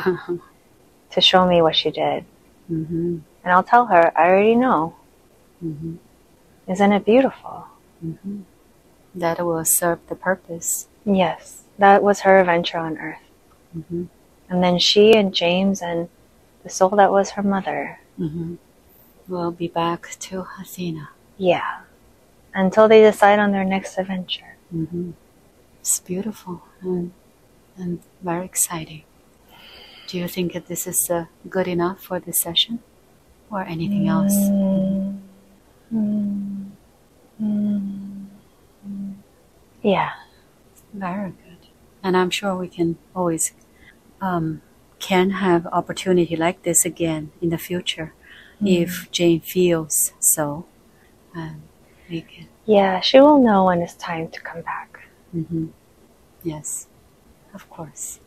[SPEAKER 1] to show me what she did. And I'll tell her, I already know. Isn't it beautiful?
[SPEAKER 2] That will serve the purpose.
[SPEAKER 1] Yes, that was her adventure on Earth. And then she and James and the soul that was her mother
[SPEAKER 2] will be back to Athena.
[SPEAKER 1] Yeah, until they decide on their next adventure.
[SPEAKER 2] It's beautiful and very exciting. Do you think that this is good enough for this session? Or anything else?
[SPEAKER 1] Yeah.
[SPEAKER 2] Very good. And I'm sure we can always can have opportunity like this again in the future if Jane feels so. We can.
[SPEAKER 1] Yeah, she will know when it's time to come back.
[SPEAKER 2] Yes, of course.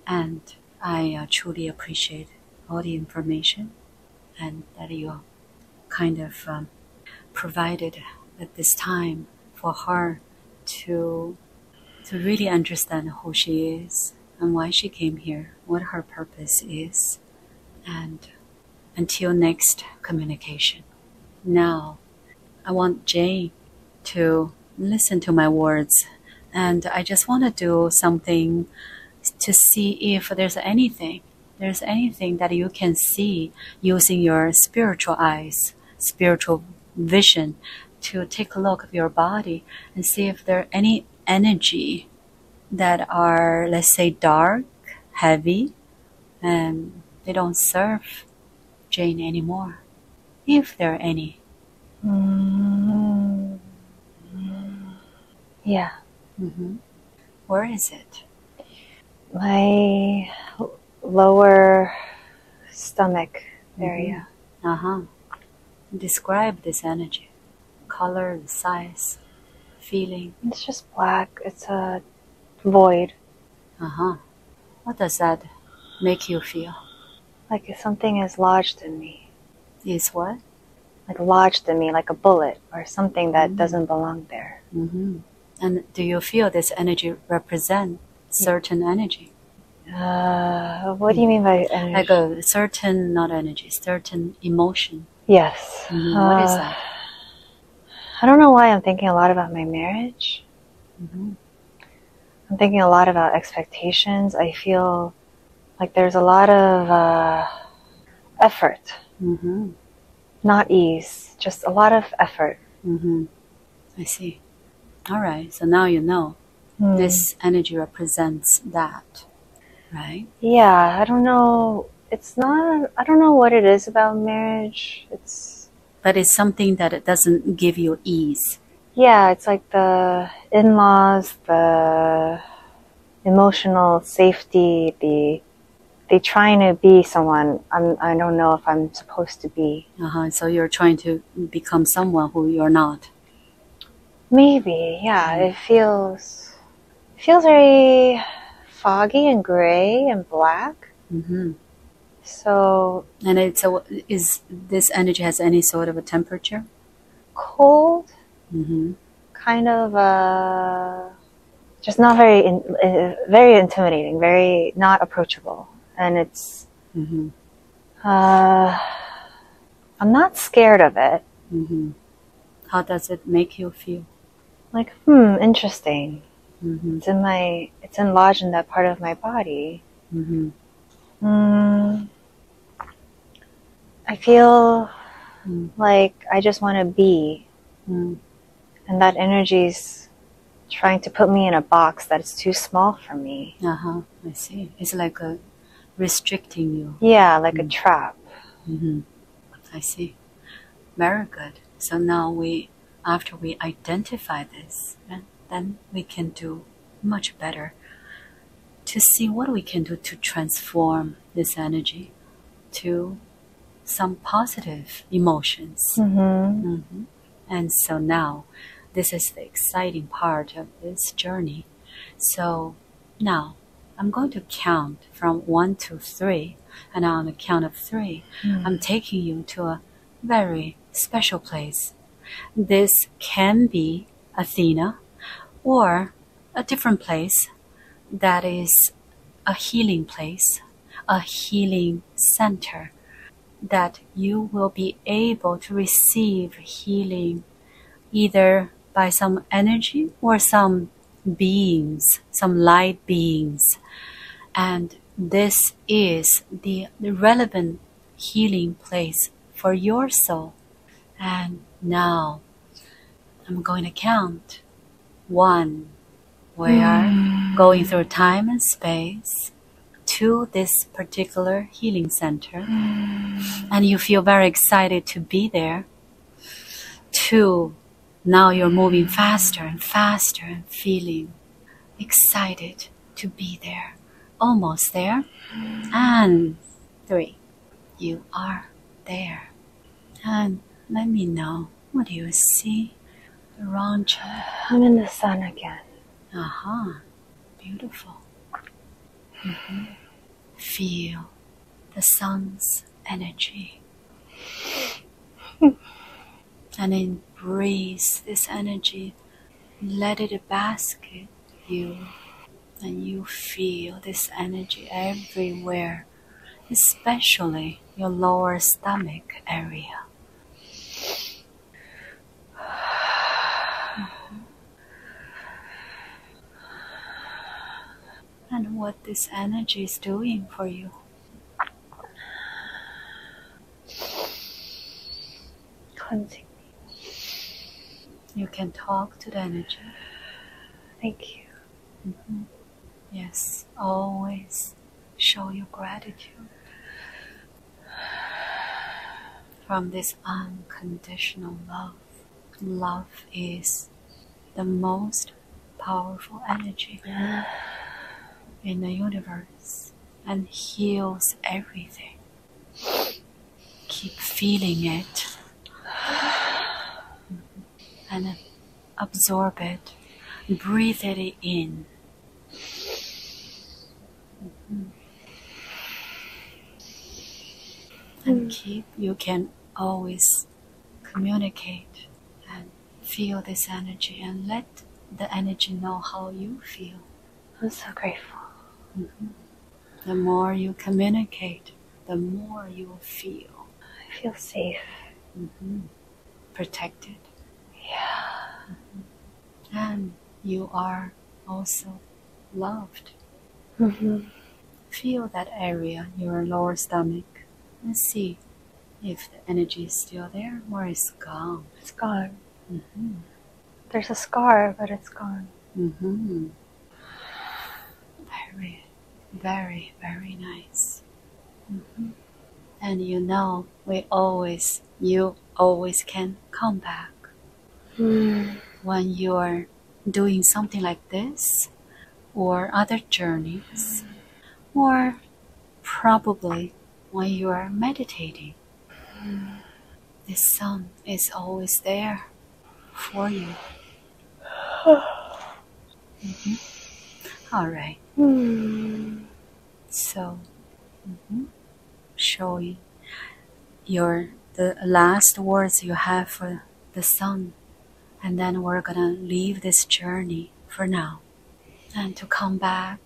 [SPEAKER 2] And I truly appreciate all the information and that you kind of provided at this time for her to really understand who she is and why she came here, what her purpose is. And until next communication. Now, I want Jane to listen to my words, and I just want to do something to see if there's anything that you can see using your spiritual eyes, spiritual vision, to take a look at your body and see if there are any energy that are, let's say, dark, heavy, and they don't serve Jane anymore. If there are any.
[SPEAKER 1] Yeah.
[SPEAKER 2] Where is it?
[SPEAKER 1] My lower stomach area.
[SPEAKER 2] Describe this energy. Color, the size, feeling.
[SPEAKER 1] It's just black. It's a void.
[SPEAKER 2] What does that make you feel?
[SPEAKER 1] Like if something is lodged in me.
[SPEAKER 2] Is what?
[SPEAKER 1] like lodged in me like a bullet or something that doesn't belong there.
[SPEAKER 2] Mm-hmm. And do you feel this energy represent certain energy?
[SPEAKER 1] What do you mean by energy?
[SPEAKER 2] Like a certain, not energy, certain emotion.
[SPEAKER 1] Yes.
[SPEAKER 2] What is that?
[SPEAKER 1] I don't know why I'm thinking a lot about my marriage. I'm thinking a lot about expectations. I feel like there's a lot of effort. Not ease, just a lot of effort.
[SPEAKER 2] I see. All right, so now you know. This energy represents that, right?
[SPEAKER 1] Yeah, I don't know. I don't know what it is about marriage.
[SPEAKER 2] But it's something that it doesn't give you ease.
[SPEAKER 1] Yeah, it's like the in-laws, the emotional safety, they trying to be someone I don't know if I'm supposed to be.
[SPEAKER 2] So you're trying to become someone who you're not.
[SPEAKER 1] Maybe, yeah. It feels very foggy and gray and black. So.
[SPEAKER 2] And is this energy has any sort of a temperature?
[SPEAKER 1] Cold. Kind of just not very very intimidating, very not approachable, and it's I'm not scared of it.
[SPEAKER 2] How does it make you feel?
[SPEAKER 1] Like, interesting. It's enlarged in that part of my body. I feel like I just want to be, and that energy's trying to put me in a box that's too small for me.
[SPEAKER 2] I see. It's like restricting you.
[SPEAKER 1] Yeah, like a trap.
[SPEAKER 2] I see. Very good. So now after we identify this, then we can do much better to see what we can do to transform this energy to some positive emotions. And so now, this is the exciting part of this journey. So now, I'm going to count from 1 to 3, and on the count of 3, I'm taking you to a very special place. This can be Athena or a different place that is a healing place, a healing center, that you will be able to receive healing either by some energy or some beings, some light beings. And this is the relevant healing place for your soul. And now I'm going to count 1. We are going through time and space to this particular healing center, and you feel very excited to be there. 2, now you're moving faster and faster and feeling excited to be there, almost there. And 3, you are there. And let me know, what do you see around you?
[SPEAKER 1] I'm in the sun again.
[SPEAKER 2] Beautiful. Feel the sun's energy and embrace this energy. Let it bask you, and you feel this energy everywhere, especially your lower stomach area. And what this energy is doing for you.
[SPEAKER 1] Cleansing me.
[SPEAKER 2] You can talk to the energy.
[SPEAKER 1] Thank you.
[SPEAKER 2] Yes, always show your gratitude from this unconditional love. Love is the most powerful energy in the universe and heals everything. Keep feeling it and absorb it. Breathe it in. And you can always communicate and feel this energy and let the energy know how you feel.
[SPEAKER 1] I'm so grateful.
[SPEAKER 2] Mm-hmm. The more you communicate, the more you will feel.
[SPEAKER 1] I feel safe.
[SPEAKER 2] Mm-hmm. Protected.
[SPEAKER 1] Yeah.
[SPEAKER 2] Mm-hmm. And you are also loved.
[SPEAKER 1] Mm-hmm.
[SPEAKER 2] Feel that area, your lower stomach, and see if the energy is still there or it's gone.
[SPEAKER 1] It's gone.
[SPEAKER 2] Mm-hmm.
[SPEAKER 1] There's a scar, but it's gone.
[SPEAKER 2] Mm-hmm. Very, very, very nice. Mm-hmm. And you always can come back. When you're doing something like this, or other journeys, or probably when you are meditating, the sun is always there for you. Mm-hmm. All right. So, showing the last words you have for the sun, and then we're gonna leave this journey for now, and to come back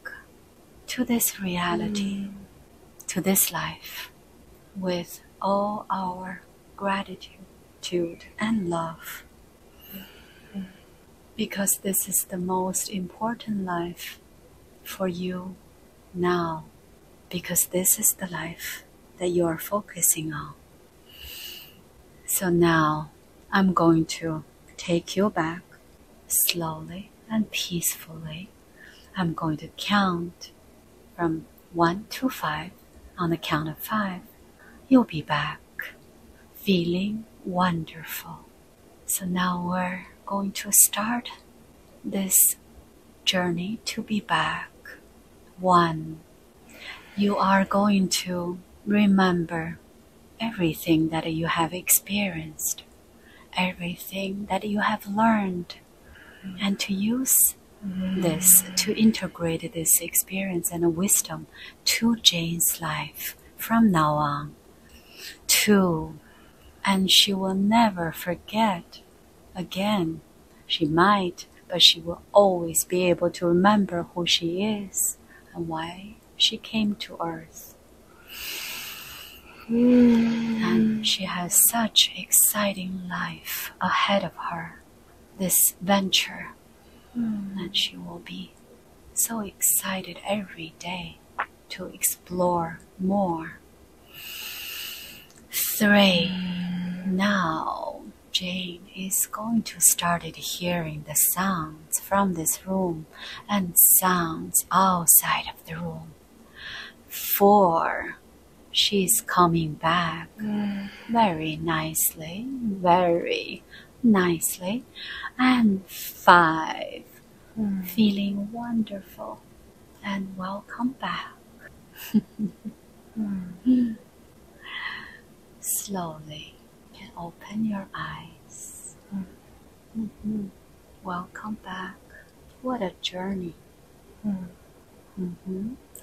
[SPEAKER 2] to this reality, to this life, with all our gratitude and love, because this is the most important life for you now, because this is the life that you are focusing on. So now I'm going to take you back slowly and peacefully. I'm going to count from 1 to 5. On the count of 5, you'll be back feeling wonderful. So now we're going to start this journey to be back. 1. You are going to remember everything that you have experienced, everything that you have learned, and to use this to integrate this experience and wisdom to Jane's life from now on. 2. And she will never forget again. She might, but she will always be able to remember who she is and why she came to Earth. And she has such exciting life ahead of her, this venture, and she will be so excited every day to explore more. 3. Now Jane is going to start hearing the sounds from this room and sounds outside of the room. 4. She's coming back very nicely, and 5, feeling wonderful, and welcome back. Slowly, you can open your eyes. Welcome back. What a journey.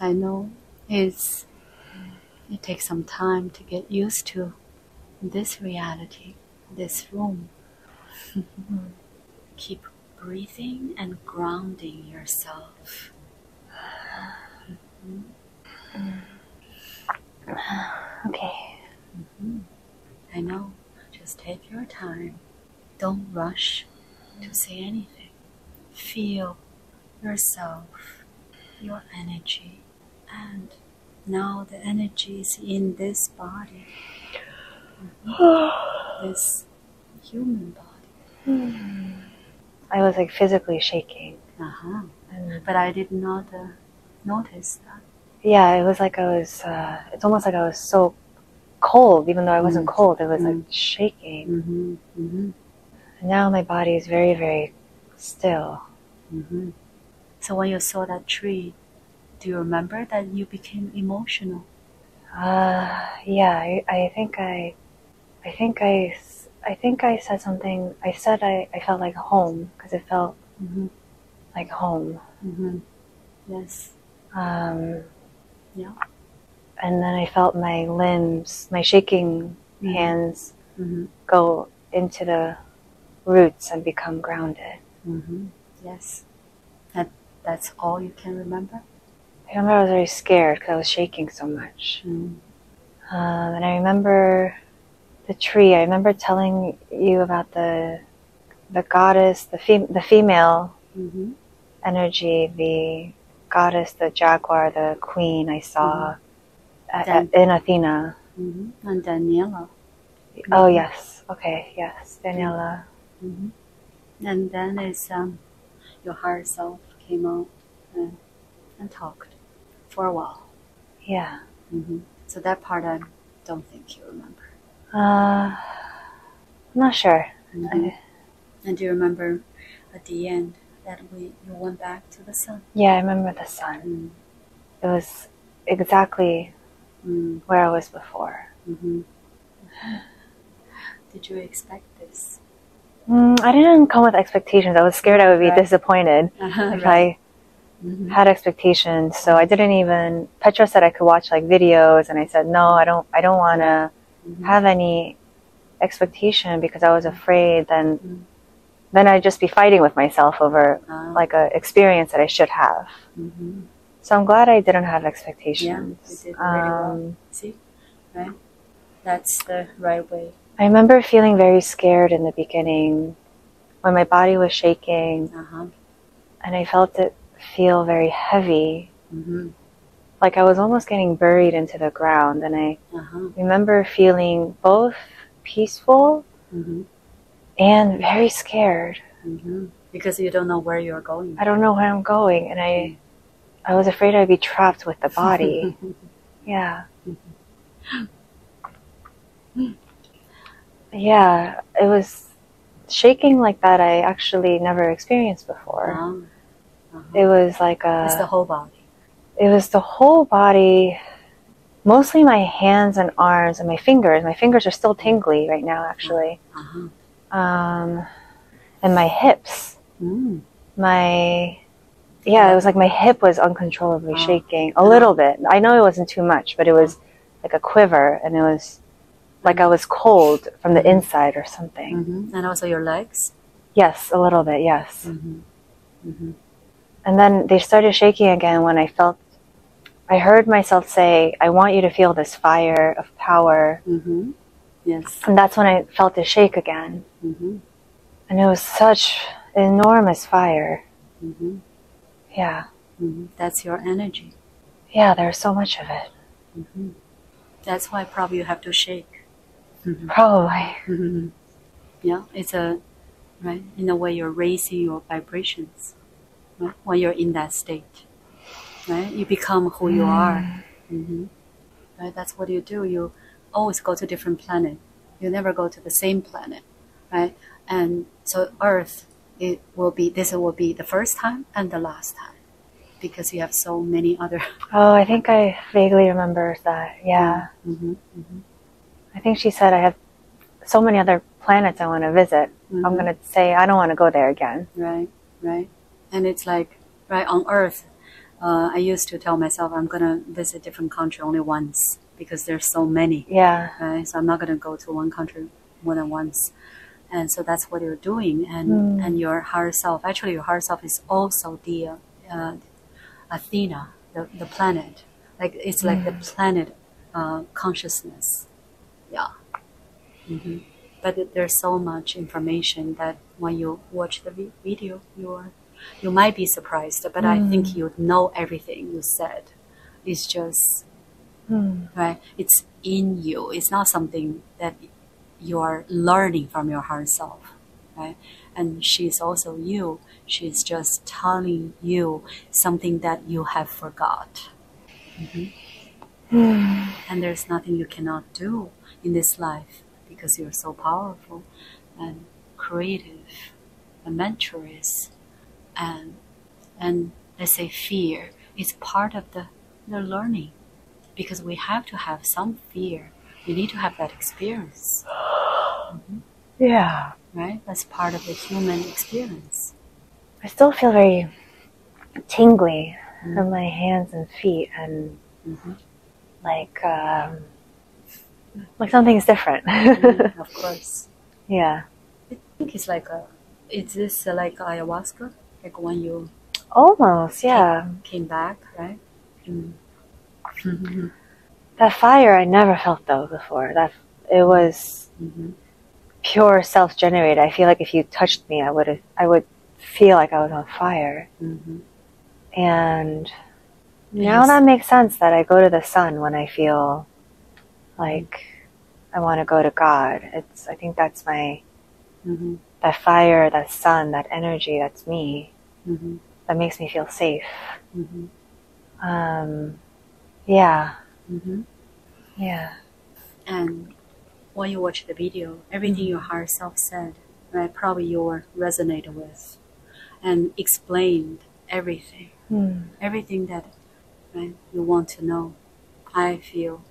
[SPEAKER 2] I know it takes some time to get used to this reality, this room. Keep breathing and grounding yourself.
[SPEAKER 1] Okay.
[SPEAKER 2] I know. Just take your time. Don't rush to say anything. Feel yourself, your energy, and now the energy is in this body, this human body.
[SPEAKER 1] I was like physically shaking.
[SPEAKER 2] But I did not notice that.
[SPEAKER 1] Yeah, it was like it's almost like I was so cold, even though I wasn't cold. It was like shaking. And now my body is very, very still.
[SPEAKER 2] So when you saw that tree, do you remember that you became emotional?
[SPEAKER 1] Yeah, I think I said something. I said I felt like home, because it felt like home.
[SPEAKER 2] Yes.
[SPEAKER 1] Yeah. And then I felt my limbs, my shaking hands go into the roots and become grounded.
[SPEAKER 2] Yes. That's all you can remember?
[SPEAKER 1] I remember I was very scared because I was shaking so much. And I remember the tree. I remember telling you about the goddess, the female energy, the goddess, the jaguar, the queen I saw in Athena.
[SPEAKER 2] And Daniela.
[SPEAKER 1] Oh, yes. Okay, yes. Daniela.
[SPEAKER 2] And then it's your higher self came out and talked for a while.
[SPEAKER 1] Yeah.
[SPEAKER 2] So that part I don't think you remember.
[SPEAKER 1] I'm not sure.
[SPEAKER 2] And do you remember at the end that you went back to the sun?
[SPEAKER 1] Yeah, I remember the sun. It was exactly where I was before.
[SPEAKER 2] Did you expect this?
[SPEAKER 1] I didn't come with expectations. I was scared I would be disappointed if I had expectations. So I didn't even. Petra said I could watch like videos, and I said no. I don't want to have any expectation because I was afraid. Then I'd just be fighting with myself over like a experience that I should have. So I'm glad I didn't have expectations.
[SPEAKER 2] Yeah, you did really well. See, right? That's the right way.
[SPEAKER 1] I remember feeling very scared in the beginning when my body was shaking, and I felt it feel very heavy, like I was almost getting buried into the ground. And I remember feeling both peaceful and very scared.
[SPEAKER 2] Because you don't know where you're going.
[SPEAKER 1] I don't know where I'm going, and I was afraid I'd be trapped with the body. Yeah. Yeah, it was shaking like that I actually never experienced before. It was like
[SPEAKER 2] it's the whole body.
[SPEAKER 1] It was the whole body, mostly my hands and arms and my fingers. My fingers are still tingly right now, actually. And my hips. It was like my hip was uncontrollably shaking a little bit. I know it wasn't too much, but it was like a quiver, and it was like I was cold from the inside or something.
[SPEAKER 2] And also your legs?
[SPEAKER 1] Yes, a little bit, yes. And then they started shaking again when I heard myself say, I want you to feel this fire of power.
[SPEAKER 2] Yes.
[SPEAKER 1] And that's when I felt it shake again. And it was such enormous fire. Yeah.
[SPEAKER 2] That's your energy.
[SPEAKER 1] Yeah, there's so much of it.
[SPEAKER 2] That's why probably you have to shake.
[SPEAKER 1] Probably.
[SPEAKER 2] Yeah, it's right, in a way you're raising your vibrations, right? When you're in that state, right? You become who you are. Right? That's what you do. You always go to different planet. You never go to the same planet, right? And so Earth, this will be the first time and the last time, because you have so many other.
[SPEAKER 1] Oh, I think I vaguely remember that. Yeah. I think she said I have so many other planets I want to visit. I'm going to say I don't want to go there again.
[SPEAKER 2] Right. And it's like, right, on Earth, I used to tell myself I'm going to visit different country only once because there's so many.
[SPEAKER 1] Yeah.
[SPEAKER 2] Right? So I'm not going to go to one country more than once. And so that's what you're doing. And your higher self, actually your higher self is also the Athena, the planet. Like it's like the planet consciousness. Yeah. But there's so much information that when you watch the video, you might be surprised. But I think you know everything you said. It's just right. It's in you. It's not something that you are learning from your higher self, right? And she's also you. She's just telling you something that you have forgot. And there's nothing you cannot do in this life because you're so powerful and creative, adventurous, and let's say fear is part of the learning, because we have to have some fear. You need to have that experience.
[SPEAKER 1] Yeah.
[SPEAKER 2] Right? That's part of the human experience.
[SPEAKER 1] I still feel very tingly in my hands and feet, and like something's different.
[SPEAKER 2] Of course.
[SPEAKER 1] Yeah.
[SPEAKER 2] I think it's like is this like ayahuasca? Like when you
[SPEAKER 1] Almost, yeah.
[SPEAKER 2] came back, right? Mm.
[SPEAKER 1] That fire, I never felt though before. That it was pure self-generated. I feel like if you touched me, I would feel like I was on fire. And now that makes sense that I go to the sun when I feel like I want to go to God. I think that's my, that fire, that sun, that energy, that's me. That makes me feel safe. Yeah. Yeah.
[SPEAKER 2] And when you watch the video, everything your higher self said, right, probably you resonated with and explained everything. Everything that, right, you want to know. I feel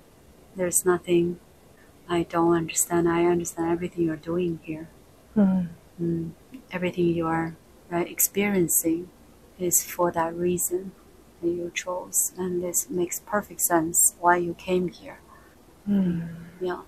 [SPEAKER 2] there's nothing I don't understand. I understand everything you're doing here. Everything you are, right, experiencing is for that reason that you chose. And this makes perfect sense why you came here. Yeah.